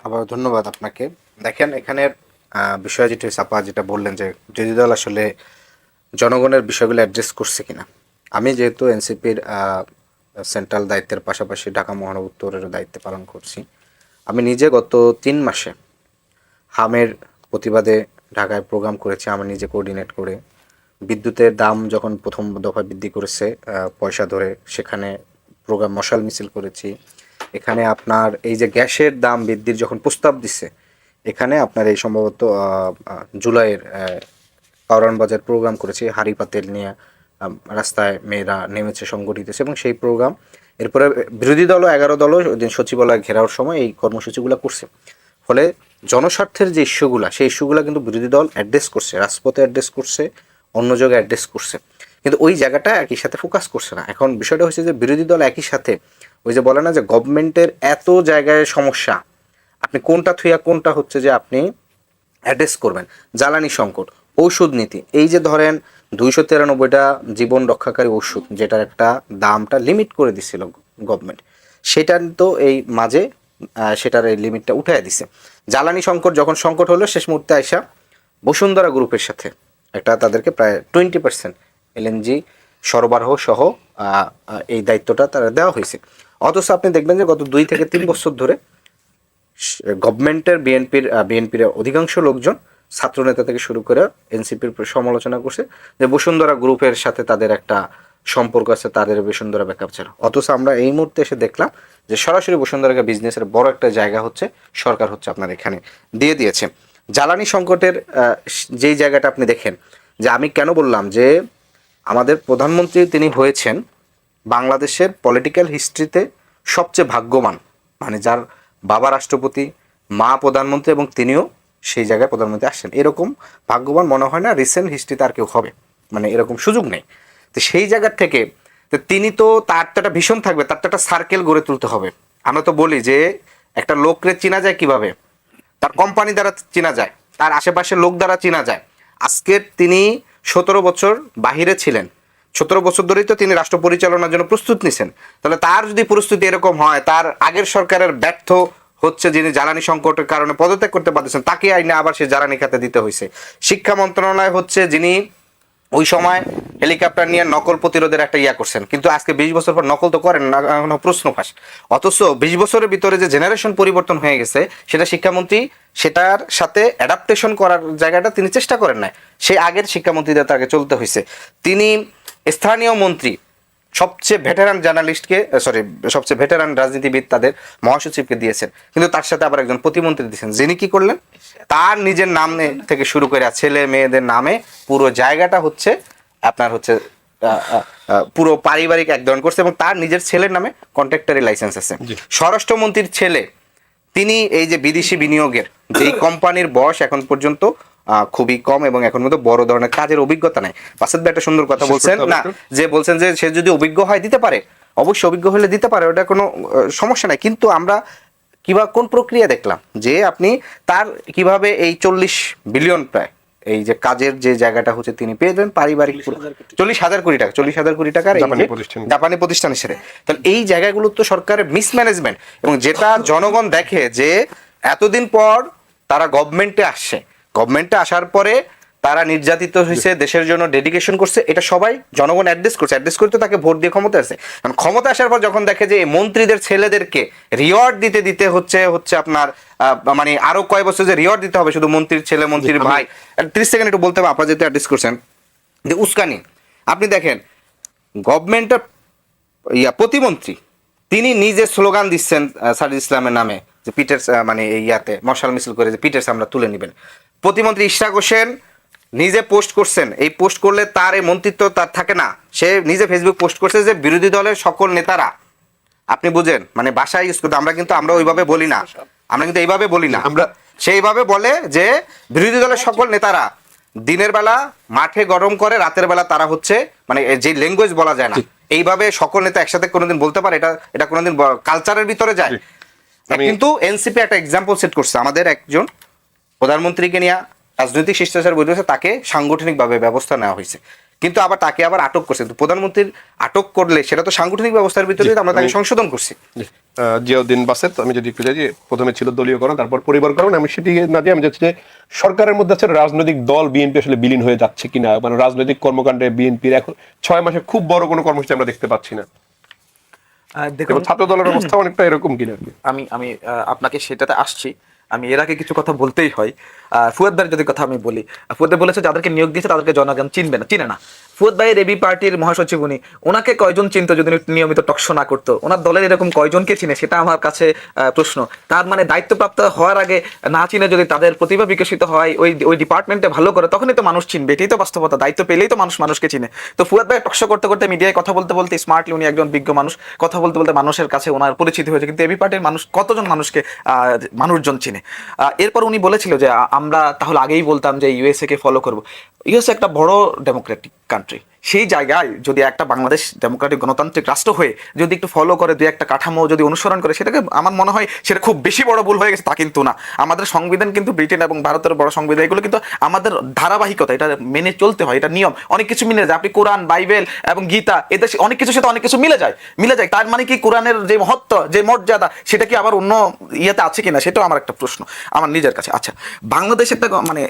আবার ধন্যবাদ আপনাকে। দেখেন, এখানের বিষয় যেটা আপা যেটা বললেন যে বিরোধী দল আসলে জনগণের বিষয়গুলো অ্যাড্রেস করছে কিনা। আমি যেহেতু এনসিপির সেন্ট্রাল দায়িত্বের পাশাপাশি ঢাকা মহানগর উত্তরের দায়িত্ব পালন করছি, আমি নিজে গত 3 মাসে হামের প্রতিবাদে ঢাকায় প্রোগ্রাম করেছি, আমি নিজে কোঅর্ডিনেট করে। বিদ্যুতের দাম যখন প্রথম দফা বৃদ্ধি করেছে পয়সা ধরে, সেখানে প্রোগ্রাম মশাল মিছিল করেছি। এখানে আপনার এই যে গ্যাসের দাম বৃদ্ধির যখন প্রস্তাব দিছে, এখানে আপনার এই সম্ভবত জুলাইয়ের কারওয়ান বাজার প্রোগ্রাম করেছি, হাড়ি পাতিল নিয়ে রাস্তায় মেয়েরা নেমেছে, সংগঠিত হয়েছে, এবং সেই প্রোগ্রাম এরপরে বিরোধী দলও 11 দলও সচিবালয় ঘেরাওর সময় এই কর্মসূচিগুলো করছে। ফলে জনস্বার্থের যে ইস্যুগুলো, সেই ইস্যুগুলো কিন্তু বিরোধী দল অ্যাড্রেস করছে, রাজপথে অ্যাড্রেস করছে, অন্য জায়গায় অ্যাড্রেস করছে, কিন্তু ওই জায়গাটা একই সাথে ফোকাস করছে না। এখন বিষয়টা হচ্ছে যে বিরোধী দল একই সাথে ওই যে বলে না যে গভর্নমেন্টের এত জায়গায় সমস্যা, আপনি কোনটা থুইয়া কোনটা হচ্ছে যে আপনি অ্যাড্রেস করবেন। জ্বালানি সংকট, ঔষধ নীতি, এই যে ধরেন 293টা জীবন রক্ষাকারী ওষুধ যেটার একটা দামটা লিমিট করে দিছিল গভর্নমেন্ট, সেটা তো এই মাঝে সেটার এই লিমিটটা উঠাইয়া দিছে। জ্বালানি সংকট যখন সংকট হলো শেষ মুহূর্তে আইসা বসুন্ধরা গ্রুপের সাথে একটা তাদেরকে প্রায় 20% এলএনজি সরবরাহ সহ এই দায়িত্বটা তারা দেওয়া হয়েছে। অথচ আপনি দেখবেন যে গত 2 থেকে 3 বছর ধরে গভর্নমেন্টের বিএনপির অধিকাংশ লোকজন, ছাত্রনেতা থেকে শুরু করে এনসিপির সমালোচনা করছে যে বসুন্ধরা গ্রুপের সাথে তাদের একটা সম্পর্ক আছে, তাদের বসুন্ধরা ব্যাকআপ ছিল। অথচ আমরা এই মুহূর্তে এসে দেখলাম যে সরাসরি বসুন্ধরা বিজনেসের বড় একটা জায়গা হচ্ছে সরকার হচ্ছে আপনার এখানে দিয়ে দিয়েছে। জ্বালানি সংকটের যেই জায়গাটা আপনি দেখেন, যে আমি কেন বললাম যে আমাদের প্রধানমন্ত্রী তিনি হয়েছেন বাংলাদেশের পলিটিক্যাল হিস্ট্রিতে সবচেয়ে ভাগ্যবান, মানে যার বাবা রাষ্ট্রপতি, মা প্রধানমন্ত্রী এবং তিনিও সেই জায়গায় প্রধানমন্ত্রী আসছেন, এরকম ভাগ্যবান মনে হয় না রিসেন্ট হিস্ট্রিতে আর কেউ হবে, মানে এরকম সুযোগ নেই। তো সেই জায়গার থেকে তো তিনি তো তার তো একটা ভীষণ থাকবে, তার তো একটা সার্কেল গড়ে তুলতে হবে। আমরা তো বলি যে একটা লোকরে চেনা যায় কিভাবে, তার কোম্পানি দ্বারা চেনা যায়, তার আশেপাশের লোক দ্বারা চেনা যায়। আজকে তিনি 17 বছর বাহিরে ছিলেন, 17 বছর ধরেই তো তিনি রাষ্ট্র পরিচালনার জন্য প্রস্তুত নিছেন। তাহলে তার যদি প্রস্তুতি এরকম হয়, তার আগের সরকারের ব্যর্থ হচ্ছে যিনি জ্বালানি সংকটের কারণে পদত্যাগ করতে পারতেছেন, তাকে আইনে আবার সে জ্বালানি খাতে দিতে হয়েছে। শিক্ষা মন্ত্রণালয় হচ্ছে যিনি ওই সময় হেলিকপ্টার নিয়ে নকল প্রতিরোধের একটা ইয়া করছেন, কিন্তু আজকে 20 বছর পর নকল তো করেন না, এখনো প্রশ্ন ফাঁস। অথচ 20 বছরের ভিতরে যে জেনারেশন পরিবর্তন হয়ে গেছে, সেটা শিক্ষামন্ত্রী সেটার সাথে অ্যাডাপ্টেশন করার জায়গাটা তিনি চেষ্টা করেন না। সেই আগের শিক্ষামন্ত্রীদের তাকে চলতে হয়েছে। তিনি স্থানীয় মন্ত্রী, সবচেয়ে ভেটেরান জার্নালিস্টকে সবচেয়ে ভেটেরান রাজনীতিবিদ তাদের মহাসচিবকে দিয়েছেন, কিন্তু তার সাথে আবার একজন প্রতিমন্ত্রী দিয়েছেন, যিনি কি করলেন, তার নিজের নামে থেকে শুরু করে ছেলে মেয়েদের নামে পুরো জায়গাটা হচ্ছে আপনার হচ্ছে পুরো পারিবারিক এক ধরন করছে, এবং তার নিজের ছেলের নামে কন্ট্রাক্টরি লাইসেন্স আছে। স্বরাষ্ট্রমন্ত্রীর ছেলে, তিনি এই যে বিদেশি বিনিয়োগের যেই কোম্পানির বয়স এখন পর্যন্ত খুবই কম এবং এখন মধ্যে বড় ধরনের কাজের অভিজ্ঞতা নাই। বাসাদ ভাই একটা সুন্দর কথা বলছেন না, যে বলছেন যে সে যদি অভিজ্ঞ হয় দিতে পারে, অবশ্যই অভিজ্ঞ হলে দিতে পারে, ওটা কোনো সমস্যা নাই। কিন্তু আমরা কোন প্রক্রিয়া দেখলাম যে আপনি তার কিভাবে এই 40 বিলিয়ন প্রায় এই যে কাজের যে জায়গাটা হচ্ছে তিনি পেয়ে দেন পারিবারিক 40,000 কোটি টাকা, 40,000 কোটি টাকার জাপানি প্রতিষ্ঠান হিসেবে। তাহলে এই জায়গাগুলো তো সরকারের মিসম্যানেজমেন্ট, এবং যেটা জনগণ দেখে যে এতদিন পর তারা গভর্নমেন্টে আসছে, গভর্নমেন্টে আসার পরে তারা নির্যাতিত হয়েছে, দেশের জন্য ডেডিকেশন করছে, এটা সবাই জনগণ অ্যাড্রেস করে তো তাকে ভোট দিয়ে ক্ষমতা আসে। কারণ ক্ষমতা আসার পর যখন দেখে যে এই মন্ত্রীদের ছেলেদেরকে রিওয়ার্ড দিতে হচ্ছে আপনার মানে আরো কয় বছর যে রিওয়ার্ড দিতে হবে শুধু মন্ত্রীর ছেলে মন্ত্রীর ভাই। 30 সেকেন্ড একটু বলতে হবে, আপনারা যেহেতু অ্যাড্রেস করছেন যে উস্কানি। আপনি দেখেন গভর্নমেন্টের প্রতিমন্ত্রী তিনি নিজে স্লোগান দিচ্ছেন সাজিদ ইসলামের নামে, যে পিটার্স মানে ইয়াতে মশাল মিছিল করে যে পিটার্স আমরা তুলে নেবেন। প্রতিমন্ত্রী ইশরাক হোসেন নিজে পোস্ট করছেন, এই পোস্ট করলে তার এই মন্ত্রিত্ব তার থাকে না, সে নিজে ফেসবুক পোস্ট করছে যে বিরোধী দলের সকল নেতারা, আপনি বুঝেন মানে ভাষা ইউজ করতে, আমরা ওইভাবে বলি না, আমরা কিন্তু এইভাবে বলি না, আমরা সেইভাবে বলে যে বিরোধী দলের সকল নেতারা দিনের বেলা মাঠে গরম করে, রাতের বেলা তারা হচ্ছে মানে যে ল্যাঙ্গুয়েজ বলা যায় না, এইভাবে সকল নেতা একসাথে কোনোদিন বলতে পারে, এটা কোনোদিন কালচারের ভিতরে যায়। কিন্তু এনসিপি একটা এক্সাম্পল সেট করছে, আমাদের একজন প্রধানমন্ত্রীকে নিয়ে রাজনৈতিক শিষ্টাচার বৈধ হয়েছে, তাকে সাংগঠনিকভাবে ব্যবস্থা নেওয়া হয়েছে, কিন্তু আবার তাকে আবার আটক করছে। তো প্রধানমন্ত্রীর আটক করলে সেটা তো সাংগঠনিক ব্যবস্থার ভিতরে আমরা তাকে সংশোধন করছি। জিয়াউদ্দিন বাসেদ, আমি যদি একটু যাই, যে প্রথমে ছিল দলীয়করণ, তারপর পরিবারকরণ, আমি সেটি না দিয়ে আমি যাচ্ছি যে সরকারের মধ্যে আছে রাজনৈতিক দল বিএনপি আসলে বিলীন হয়ে যাচ্ছে কিনা, মানে রাজনৈতিক কর্মকাণ্ডে বিএনপির এখন 6 মাসে খুব বড় কোনো কর্মসূচি আমরা দেখতে পাচ্ছি না। দেখুন ছাত্র দলের অবস্থা অনেকটা এরকম কিনা। আমি আপনাকে সেটাতে আসছি। আমি এর আগে কিছু কথা বলতেই হয়। ফুয়াদ ভাইয়ের যদি কথা আমি বলি, ফুয়াদ ভাই বলেছে যাদেরকে নিয়োগ দিয়েছে তাদেরকে জনগণ চিনে না। ফুয়াদ ভাইয়ের এবি পার্টির মহাসচিব উনি, ওনাকে কয়জন চিনতো যদি নিয়মিত টকশো না করতো? ওনার দলের এরকম কয়জনকে চিনে সেটা আমার কাছে প্রশ্ন। তার মানে দায়িত্বপ্রাপ্ত হওয়ার আগে না চিনে যদি তাদের প্রতিভা বিকশিত হয়, ওই ডিপার্টমেন্টে ভালো করে, তখনই তো মানুষ চিনবে। এটাই তো বাস্তবতা, দায়িত্ব পেলেই তো মানুষকে চিনে। তো ফুয়াদ ভাই টকশো করতে মিডিয়ায় কথা বলতে স্মার্টলি, উনি একজন বিজ্ঞ মানুষ, কথা বলতে মানুষের কাছে ওনার পরিচিতি হয়েছে। কিন্তু এবি পার্টির মানুষ কতজন মানুষকে মানুষজন চিনে? এরপর উনি বলেছিল যে আমরা তাহলে আগেই বলতাম যে ইউএসএ কে ফলো করবো। ইউএসএ একটা বড় ডেমোক্রেটিক কান্ট্রি, সেই জায়গায় যদি একটা বাংলাদেশ ডেমোক্রেটিক গণতান্ত্রিক রাষ্ট্র হয়ে যদি একটু ফলো করে, দুই একটা কাঠামো যদি অনুসরণ করে, সেটাকে আমার মনে হয় সেটা খুব বেশি বড় ভুল হয়ে গেছে তা কিন্তু না। আমাদের সংবিধান কিন্তু ব্রিটেন এবং ভারতের বড় সংবিধান, এগুলো কিন্তু আমাদের ধারাবাহিকতা, এটা মেনে চলতে হয়, এটা নিয়ম। অনেক কিছু মিলে যায়, আপনি কোরআন, বাইবেল এবং গীতা, এদের অনেক কিছুর সাথে অনেক কিছু মিলে যায়। তার মানে কি কোরআনের যে মহত্ব, যে মর্যাদা, সেটা কি আবার অন্য ইয়েতে আছে কিনা, সেটাও আমার একটা প্রশ্ন আমার নিজের কাছে। আচ্ছা, বাংলাদেশ একটা মানে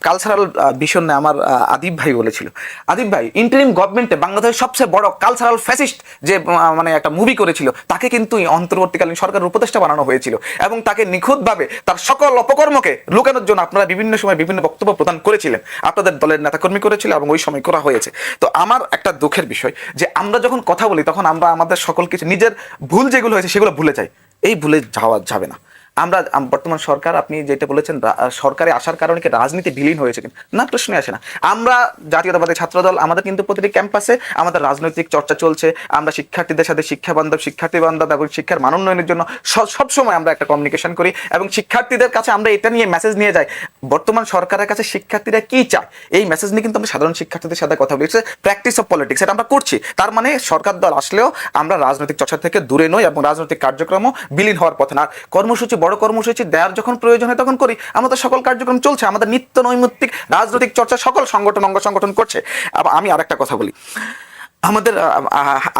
কালচারাল ভিশন নিয়ে আমার আদিব ভাই বলেছিল, আদিব ভাই ইন্টারিম গভর্নমেন্টে বাংলাদেশের সবচেয়ে বড় কালচারাল ফ্যাসিস্ট যে মানে একটা মুভি করেছিল, তাকে কিন্তু অন্তর্বর্তীকালীন সরকারের উপদেষ্টা বানানো হয়েছিল এবং তাকে নিখুঁতভাবে তার সকল অপকর্মকে লুকানোর জন্য আপনারা বিভিন্ন সময় বিভিন্ন বক্তব্য প্রদান করেছিলেন, আপনাদের দলের নেতাকর্মী করেছিল এবং ওই সময় করা হয়েছে। তো আমার একটা দুঃখের বিষয় যে আমরা যখন কথা বলি তখন আমরা আমাদের সকল কিছু নিজের ভুল যেগুলো হয়েছে সেগুলো ভুলে যাই। এই ভুলে যাওয়া যাবে না। আমরা বর্তমান সরকার, আপনি যেটা বলেছেন সরকারে আসার কারণে কি রাজনীতি বিলীন হয়েছে কিনা, না, প্রশ্নই আসে না। আমরা জাতীয়তাবাদী ছাত্রদল, আমাদের কিন্তু প্রতিটি ক্যাম্পাসে আমাদের রাজনৈতিক চর্চা চলছে। আমরা শিক্ষার্থীদের সাথে শিক্ষার্থী বান্ধব এবং শিক্ষার মান উন্নয়নের জন্য সবসময় আমরা একটা কমিউনিকেশন করি এবং শিক্ষার্থীদের কাছে আমরা এটা নিয়ে মেসেজ নিয়ে যাই বর্তমান সরকারের কাছে শিক্ষার্থীরা কি চায়, এই মেসেজ নিয়ে কিন্তু আমরা সাধারণ শিক্ষার্থীদের সাথে কথা বলছি। প্র্যাকটিস অফ পলিটিক্স এটা আমরা করছি। তার মানে সরকার দল আসলেও আমরা রাজনৈতিক চর্চা থেকে দূরে নই এবং রাজনৈতিক কার্যক্রমও বিলীন হওয়ার পথে না। কর্মসূচি, বড় কর্মসূচি দেওয়ার যখন প্রয়োজন হয় তখন করি। আমাদের সকল কার্যক্রম চলছে, আমাদের নিত্য নৈমিত্তিক রাজনৈতিক চর্চা সকল অঙ্গ সংগঠন করছে। আবার আমি আরেকটা কথা বলি, আমাদের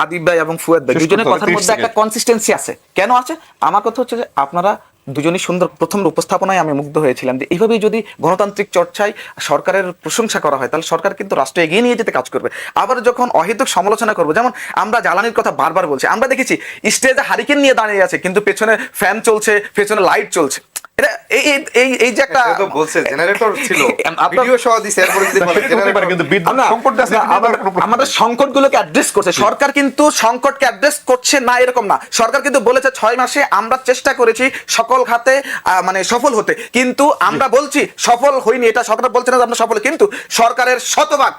আদিব ভাই এবং ফুয়াদ ভাই দুজনের কথার মধ্যে একটা কনসিস্টেন্সি আছে। কেন আছে? আমার কথা হচ্ছে যে আপনারা দুজনই সুন্দর প্রথম উপস্থাপনায় আমি মুগ্ধ হয়েছিলাম যে এইভাবেই যদি গণতান্ত্রিক চর্চায় সরকারের প্রশংসা করা হয় তাহলে সরকার কিন্তু রাষ্ট্র এগিয়ে নিয়ে যেতে কাজ করবে। আবার যখন অহেতুক সমালোচনা করবো, যেমন আমরা জ্বালানির কথা বারবার বলছি, আমরা দেখেছি স্টেজে হারিকেন নিয়ে দাঁড়িয়ে আছে কিন্তু পেছনে ফ্যান চলছে, পেছনে লাইট চলছে। এটা এই যে একটা বলছে জেনারেটর ছিল, আপনার- ভিডিও সহ দিছে, এরপর যদি বলে generator- কিন্তু বিদ্যুৎ না, সংকটটা আছে, না, এটা নিয়ে কোনো প্রশ্ন আমাদের নেই। সংকটগুলোকে অ্যাড্রেস করছে সরকার, কিন্তু সংকটকে অ্যাড্রেস করছে না এরকম না। সরকার কিন্তু বলেছে 6 মাসে আমরা চেষ্টা করেছি সকল খাতে মানে সফল হতে, কিন্তু আমরা বলছি সফল হইনি। এটা সরকার বলছে না যে আমরা সফল, কিন্তু সরকারের শতভাগ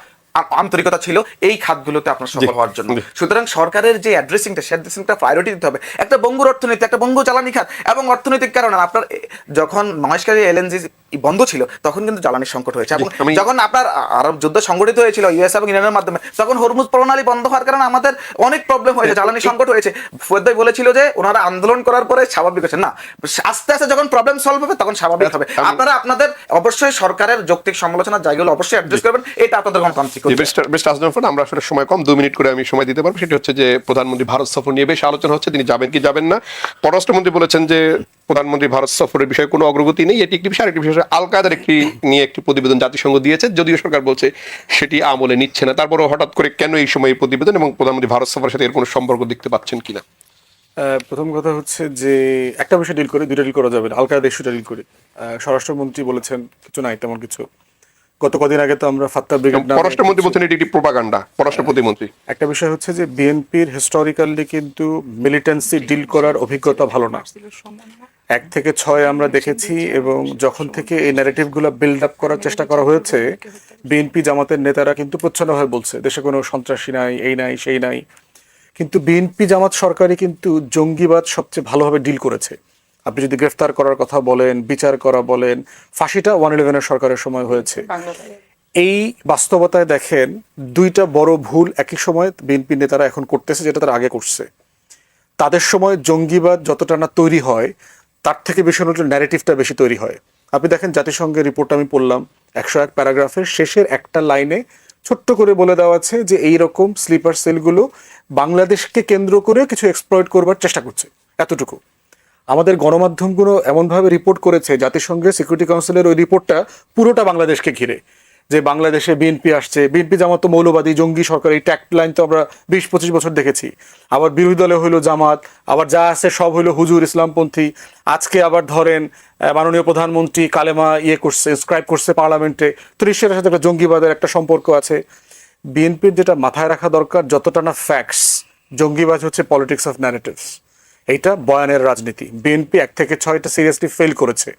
আন্তরিকতা ছিল এই খাতগুলোতে আপনার সফল হওয়ার জন্য। সুতরাং সরকারের যে অ্যাড্রেসিংটা, সে অ্যাড্রেসিংটা প্রায়োরিটি দিতে হবে। একটা বঙ্গুর অর্থনীতি, একটা বঙ্গু জ্বালানি খাত এবং অর্থনৈতিক কারণে আপনার যখন মহেশখালী এলএনজি বন্ধ ছিল তখন কিন্তু জ্বালানির সংকট হয়েছে এবং যখন আপনার আরব যুদ্ধ সংগঠিত হয়েছিল ইউএস এবং ইরানের মাধ্যমে, তখন হরমুজ প্রণালী বন্ধ হওয়ার কারণে আমাদের অনেক প্রবলেম হয়েছে, জ্বালানি সংকট হয়েছে। ফুয়াদ ভাই বলেছিল যে ওনারা আন্দোলন করার পরে স্বাভাবিক হয়েছে, না, আস্তে আস্তে যখন প্রবলেম সলভ হবে তখন স্বাভাবিক হবে। আপনারা আপনাদের অবশ্যই সরকারের যৌক্তিক সমালোচনার জায়গাগুলো অবশ্যই অ্যাড্রেস করবেন, এটা আপনাদের গণতান্ত্রিক আমরা আসলে সময় কম, 2 মিনিট করে আমি সময় দিতে পারবো। সেটি হচ্ছে যে প্রধানমন্ত্রী ভারত সফর নিয়ে বেশ আলোচনা হচ্ছে, তিনি যাবেন কি যাবেন না। পররাষ্ট্রমন্ত্রী বলেছেন যে প্রধানমন্ত্রী ভারত সফরের বিষয়ে কোনো অগ্রগতি নেই, এটি একটি বিষয়। আরেকটি বিষয় আল কায়েদার নিয়ে একটি প্রতিবেদন জাতিসংঘ দিয়েছে, যদিও সরকার বলছে সেটি আমলে নিচ্ছে না। তারপরে হঠাৎ করে কেন এই সময় এই প্রতিবেদন এবং প্রধানমন্ত্রী ভারত সফরের সাথে এর কোনো সম্পর্ক দেখতে পাচ্ছেন কিনা? প্রথম কথা হচ্ছে যে একটা বিষয় ডিল করে দুইটা ডিল করা যাবে না। আল কায়েদা ইস্যুটা ডিল করে স্বরাষ্ট্রমন্ত্রী বলেছেন কিছু নাই, তেমন কিছু। গত কদিন আগে তো আমরা ফাত্তা ব্রিগেড, পররাষ্ট্রমন্ত্রী বলছেন এটি একটি প্রোপাগান্ডা, পররাষ্ট্র প্রতিমন্ত্রী। একটা বিষয় হচ্ছে যে বিএনপির হিস্টোরিক্যালি কিন্তু মিলিটেন্সি ডিল করার অভিজ্ঞতা ভালো না। 1 থেকে 6 আমরা দেখেছি এবং যখন থেকে এই ন্যারেটিভগুলো বিল্ড আপ করার চেষ্টা করা হয়েছে, বিএনপি জামাতের নেতারা কিন্তু প্রচ্ছন্নভাবে বলছে দেশে কোনো সন্ত্রাসী নাই, এই নাই সেই নাই। কিন্তু বিএনপি জামাত সরকারই কিন্তু জঙ্গিবাদ সবচেয়ে ভালোভাবে ডিল করেছে। আপনি যদি গ্রেফতার করার কথা বলেন, বিচার করা বলেন, ফাঁসিটা 111 সরকারের সময় হয়েছে। এই বাস্তবতায় দেখেন দুইটা বড় ভুল একই সময় বিএনপি নেতারা এখন করতেছে, যেটা তারা আগে করছে। তাদের সময় জঙ্গিবাদ যতটা না তৈরি হয় তার থেকে বেশি ন্যারেটিভটা বেশি তৈরি হয়। আপনি দেখেন জাতিসংঘের রিপোর্ট আমি পড়লাম, 101 প্যারাগ্রাফের শেষের একটা লাইনে ছোট্ট করে বলে দেওয়া আছে যে এই রকম স্লিপার সেলগুলো বাংলাদেশকে কেন্দ্র করে কিছু এক্সপ্লয়েট করবার চেষ্টা করছে, এতটুকু। আমাদের গণমাধ্যমগুলো এমনভাবে রিপোর্ট করেছে, জাতিসংঘের সিকিউরিটি কাউন্সিলের ওই রিপোর্টটা পুরোটা বাংলাদেশকে ঘিরে, যে বাংলাদেশে বিএনপি আসছে, বিএনপি জামাত তো মৌলবাদী জঙ্গি সরকার, এই ট্যাগ লাইন তো আমরা 20-25 বছর দেখেছি। আবার বিরোধী দলে হইলো জামাত, আবার যা আছে সব হইলো হুজুর ইসলামপন্থী। আজকে আবার ধরেন মাননীয় প্রধানমন্ত্রী কালেমা করছে, স্ক্রাইব করছে পার্লামেন্টে, তো নিশ্চয়ই সাথে একটা জঙ্গিবাদের একটা সম্পর্ক আছে। বিএনপির যেটা মাথায় রাখা দরকার, যতটা না ফ্যাক্টস, জঙ্গিবাজ হচ্ছে পলিটিক্স অফ ন্যারেটিভস, এইটা বয়ানের রাজনীতি। বিএনপি 1 থেকে 6টা সিরিয়াসলি ফেল করেছে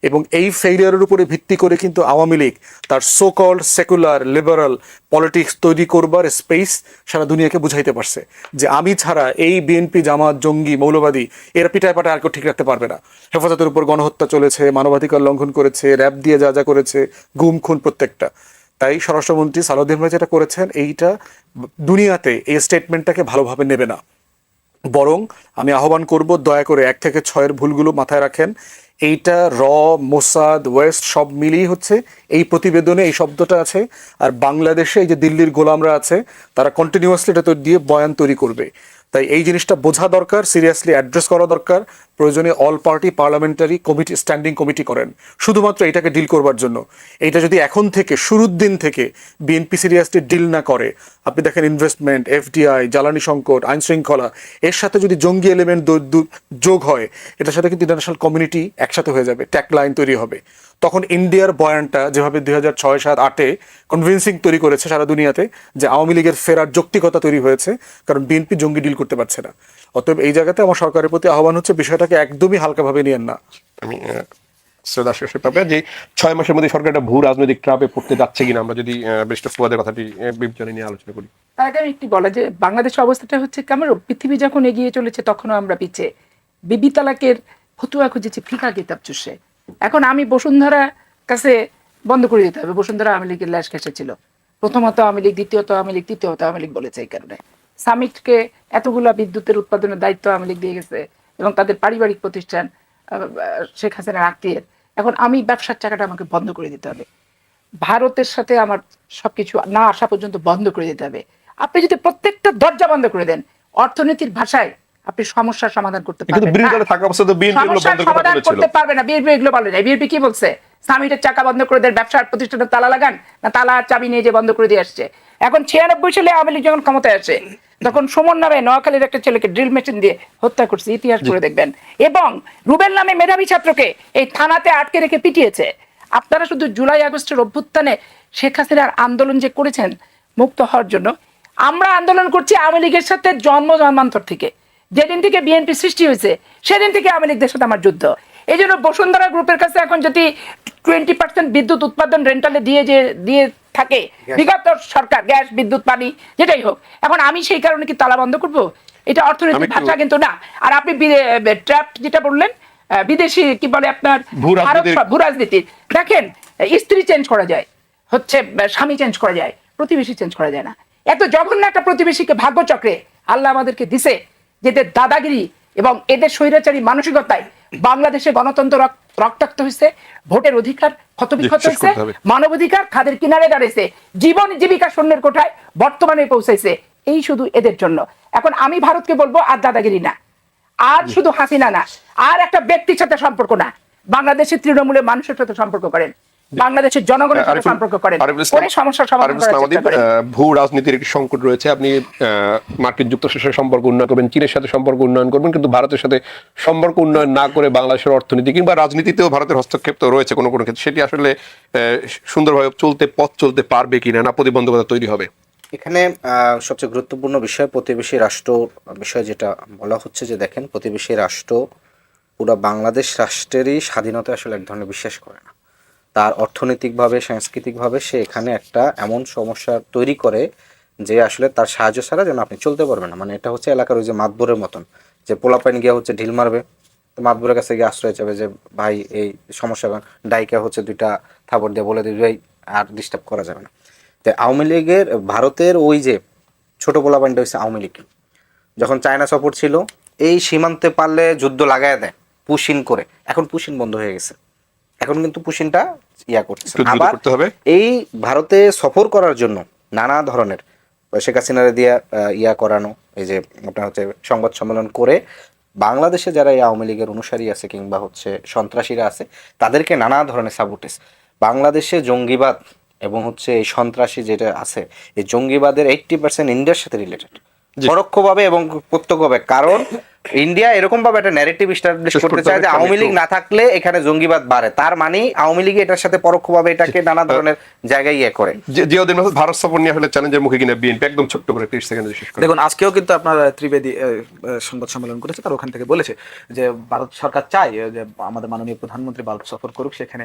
এবং এই ফেইলিয়ারের উপরে ভিত্তি করে কিন্তু আওয়ামী লীগ তার so called secular liberal politics তৈরি করবার স্পেস সারা দুনিয়াকে বুঝাইতে পারছে যে আমি ছাড়া এই বিএনপি জামাত জঙ্গি মৌলবাদী এরা পিটায় পাটায় আর কেউ ঠিক রাখতে পারবে না। হেফাজতের উপর গণহত্যা চলেছে, মানবাধিকার লঙ্ঘন করেছে, র্যাব দিয়ে যা যা করেছে, গুম খুন প্রত্যেকটা। তাই স্বরাষ্ট্রমন্ত্রী সালাউদ্দিন ভাই যেটা করেছেন, এইটা দুনিয়াতে এই স্টেটমেন্টটাকে ভালোভাবে নেবে না। বরং আমি আহ্বান করব, দয়া করে 1 থেকে 6 ভুলগুলো মাথায় রাখেন। এইটা মোসাদ, ওয়েস্ট সব মিলিয়ে হচ্ছে এই প্রতিবেদনে এই শব্দটা আছে। আর বাংলাদেশে এই যে দিল্লির গোলামরা আছে, তারা কন্টিনিউয়াসলি এটা দিয়ে বয়ান তৈরি করবে। তাই এই জিনিসটা বোঝা দরকার, সিরিয়াসলি অ্যাড্রেস করা দরকার। প্রয়োজনে all party parliamentary committee, standing committee করেন শুধুমাত্র এটাকে ডিল করবার জন্য। এইটা যদি এখন থেকে, শুরুর দিন থেকে বিএনপি সিরিয়াসলি ডিল না করে, আপনি দেখেন ইনভেস্টমেন্ট, এফডিআই, জ্বালানি সংকট, আইন শৃঙ্খলা, এর সাথে যদি জঙ্গি এলিমেন্ট যোগ হয়, এটার সাথে কিন্তু ইন্টারন্যাশনাল কমিউনিটি একসাথে হয়ে যাবে, ট্যাগ লাইন তৈরি হবে। তখন ইন্ডিয়ার বয়ানটা যেভাবে 2006, 7, 8-এ কনভিন্সিং তৈরি করেছে সারা দুনিয়াতে, যে আওয়ামী লীগের ফেরার যৌক্তিকতা তৈরি হয়েছে, কারণ বিএনপি জঙ্গি ডিল করতে পারছে না। অতএব এই জায়গাতে আমার সরকারের প্রতি আহ্বান হচ্ছে, বিষয়টাকে একদমই হালকাভাবে নিয়েন না। আমি সৈয়দ আশরাফ পাবে যে 6 মাসের মধ্যে সরকার একটা ভূ রাজনৈতিক ট্রাপে পড়তে যাচ্ছে কিনা, আমরা যদি ব্যারিস্টার ফুয়াদের কথাটি বিবেচনা নিয়ে আলোচনা করি। তার আগে আমি একটি বলা যে বাংলাদেশের অবস্থাটা হচ্ছে কেমন, পৃথিবী যখন এগিয়ে চলেছে তখনও আমরা পিছিয়ে। বিবি তালাকের ফতুয়া খুঁজেছি ফিকা কিতাব চুষে। এখন আমি বসুন্ধরা কাছে বন্ধ করে দিতে হবে। বসুন্ধরা আওয়ামী লীগের ল্যাশ ঘেঁষে ছিল, প্রথমত আওয়ামী লীগ, দ্বিতীয়ত আওয়ামী লীগ, তৃতীয়ত আওয়ামী লীগ বলেছে। এই কারণে সামিটকে এতগুলা বিদ্যুতের উৎপাদনের দায়িত্ব আওয়ামী লীগ দিয়ে গেছে, এবং তাদের পারিবারিক প্রতিষ্ঠান শেখ হাসিনার আত্মীয়ের। এখন আমি ব্যবসার চাকাটা আমাকে বন্ধ করে দিতে হবে, ভারতের সাথে আমার সবকিছু না আসা পর্যন্ত বন্ধ করে দিতে হবে। আপনি যদি প্রত্যেকটা দরজা বন্ধ করে দেন, অর্থনীতির ভাষায় আপনি সমস্যার সমাধান করতে কিন্তু পারবেন বিরোধী না। দলে থাকা অবস্থায় তো বিএনপি এগুলো সমস্যার বন্ধ করতে সমাধান বলেছিল। করতে পারবে না, বিএনপি এগুলো বলে যায়। বিএনপি কি বলছে? সামিটের চাকা বন্ধ করে দেন, ব্যবসার প্রতিষ্ঠানের তালা লাগান, না তালা আর চাবি নিয়ে যে বন্ধ করে দিয়ে আসছে। এখন 96 সালে আওয়ামী লীগ যখন ক্ষমতায় আসে, তখন সুমন নামে নোয়াখালীর একটা ছেলেকে ড্রিল মেশিন দিয়ে হত্যা করছে, ইতিহাস করে দেখবেন। এবং রুবেল নামে মেধাবী ছাত্রকে এই থানাতে আটকে রেখে পিটিয়েছে। আপনারা শুধু জুলাই আগস্টের অভ্যুত্থানে শেখ হাসিনার আন্দোলন যে করেছেন মুক্ত হওয়ার জন্য, আমরা আন্দোলন করছি আওয়ামী লীগের সাথে জন্মান্তর থেকে। যেদিন থেকে বিএনপি সৃষ্টি হয়েছে সেদিন থেকে আওয়ামী লীগদের সাথে আমার যুদ্ধ। এই জন্য বসুন্ধরা গ্রুপের কাছে এখন যদি 20% বিদ্যুৎ উৎপাদন রেন্টালে দিয়ে থাকে বিগত সরকার, গ্যাস, বিদ্যুৎ, পানি যেটাই হোক, এখন আমি সেই কারণে কি তালা বন্ধ করব? এটা অর্থনৈতিক ভাষা কিন্তু না। আর আপনি ট্র্যাপ যেটা বললেন, বিদেশি কি বলে আপনার ভূ রাজনীতি, দেখেন স্ত্রী চেঞ্জ করা যায়, হচ্ছে স্বামী চেঞ্জ করা যায়, প্রতিবেশী চেঞ্জ করা যায় না। এত জঘন্য একটা প্রতিবেশীকে ভাগ্যচক্রে আল্লাহ আমাদেরকে দিছে, যেদের দাদাগিরি এবং এদের স্বৈরাচারী মানসিকতায় বাংলাদেশে গণতন্ত্র রক্তাক্ত হয়েছে, ভোটের অধিকার ক্ষতবিক্ষত হয়েছে, মানবাধিকার খাদের কিনারে দাঁড়িয়েছে, জীবন জীবিকা শূন্যের কোঠায় বর্তমানে পৌঁছাইছে, এই শুধু এদের জন্য। এখন আমি ভারতকে বলবো, আর দাদাগিরি না, আর শুধু হাসিনা না, আর একটা ব্যক্তির সাথে সম্পর্ক না, বাংলাদেশের তৃণমূলের মানুষের সাথে সম্পর্ক করেন, বাংলাদেশের জনগণের সাথে সম্পর্ক করেন, করে সমস্যার সমাধান করার চেষ্টা করেন। ভূ রাজনীতির একটি সংকট রয়েছে। আপনি মার্কিন যুক্তরাষ্ট্রের সাথে সম্পর্ক উন্নয়ন করবেন, চীনের সাথে সম্পর্ক উন্নয়ন করবেন, কিন্তু ভারতের সাথে সম্পর্ক উন্নয়ন না করে বাংলাদেশের অর্থনীতি কিংবা রাজনীতিতেও ভারতের হস্তক্ষেপ তো রয়েছে কোনো কোনো ক্ষেত্রে, সেটি আসলে সুন্দরভাবে পথ চলতে পারবে কিনা, না প্রতিবন্ধকতা তৈরি হবে? এখানে সবচেয়ে গুরুত্বপূর্ণ বিষয় প্রতিবেশী রাষ্ট্র বিষয়, যেটা বলা হচ্ছে যে দেখেন, প্রতিবেশী রাষ্ট্র পুরো বাংলাদেশ রাষ্ট্রেরই স্বাধীনতা আসলে এক ধরনের বিশ্বাস করে না। তার অর্থনৈতিকভাবে, সাংস্কৃতিকভাবে সে এখানে একটা এমন সমস্যা তৈরি করে যে আসলে তার সাহায্য ছাড়া যেন আপনি চলতে পারবেন না। মানে এটা হচ্ছে এলাকার ওই যে মাতবরের মতন, যে পোলাপাইন গিয়ে হচ্ছে ঢিল মারবে, তো মাতবরের কাছে গিয়ে আশ্রয় যাবে যে ভাই এই সমস্যা, ডাইকা হচ্ছে 2টা থাপড় দিয়ে বলে দিবে ভাই আর ডিস্টার্ব করা যাবে না। তো আওয়ামী লীগের, ভারতের ওই যে ছোট পোলাপাইনটা হচ্ছে আওয়ামী লীগ, যখন চায়না সাপোর্ট ছিল, এই সীমান্তে পারলে যুদ্ধ লাগায় দেয় পুশিন করে। এখন পুশিন বন্ধ হয়ে গেছে, এখন কিন্তু পুশিনটা করছে। আবার এই ভারতে সফর করার জন্য নানা ধরনের শেখ হাসিনারে দিয়ে করানো, এই যে আপনার হচ্ছে সংবাদ সম্মেলন করে বাংলাদেশে যারা এই আওয়ামী লীগের অনুসারী আছে কিংবা হচ্ছে সন্ত্রাসীরা আছে, তাদেরকে নানা ধরনের সাপোর্টেস। বাংলাদেশে জঙ্গিবাদ এবং হচ্ছে এই সন্ত্রাসী যেটা আছে, এই জঙ্গিবাদের 80% ইন্ডিয়ার সাথে রিলেটেড, পরোক্ষভাবে এবং প্রত্যক্ষভাবে। কারণ ইন্ডিয়া এরকম ভাবে একটা ন্যারেটিভ এস্টাবলিশ করতে চায় যে আওয়ামী লীগ না থাকলে এখানে জঙ্গিবাদ বাড়ে, তার মানে আওয়ামী লীগ এটার সাথে পরোক্ষভাবে এটাকে নানা ধরনের জায়গায় করে। জিয়াউদ্দিন মাসুদ ভারত সফর নিয়ে আসলে চ্যালেঞ্জের মুখে কিনা বিএনপি, একদম ছোট্ট করে 30 সেকেন্ডে শেষ করে। দেখুন, আজকেও কিন্তু আপনার ত্রিবেদী সংবাদ সম্মেলন করেছে, তার ওখান থেকে বলেছে যে ভারত সরকার চায় যে আমাদের মাননীয় প্রধানমন্ত্রী ভারত সফর করুক, সেখানে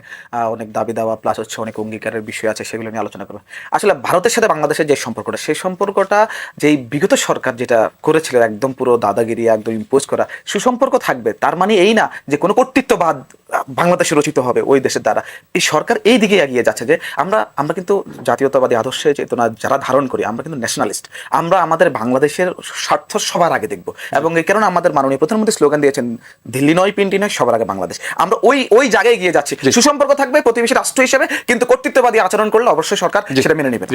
অনেক দাবি দাওয়া প্লাস হচ্ছে অনেক অঙ্গীকারের বিষয় আছে, সেগুলো নিয়ে আলোচনা করবে। আসলে ভারতের সাথে বাংলাদেশের যে সম্পর্কটা, সেই সম্পর্কটা যেই বিগত সরকার যেটা করেছিল, একদম পুরো দাদাগিরি, একদম ইম্পোজ করা। সুসম্পর্ক থাকবে তার মানে এই না যে কোনো কর্তৃত্ববাদ বাংলাদেশে রচিত হবে ওই দেশের দ্বারা। এই সরকার এই দিকে এগিয়ে যাচ্ছে যে আমরা কিন্তু জাতীয়তাবাদী আদর্শের চেতনা যারা ধারণ করি, আমরা কিন্তু ন্যাশনালিস্ট। আমরা আমাদের বাংলাদেশের স্বার্থ সবার আগে দেখব, এবং এই কারণে আমাদের মাননীয় প্রধানমন্ত্রী স্লোগান দিয়েছেন, দিল্লি নয় পিন্টি নয়, সবার আগে বাংলাদেশ। আমরা ওই জায়গায় এগিয়ে যাচ্ছি। সুসম্পর্ক থাকবে প্রতিবেশী রাষ্ট্র হিসেবে, কিন্তু কর্তৃত্ববাদী আচরণ করলে অবশ্যই সরকার সেটা মেনে নেবে।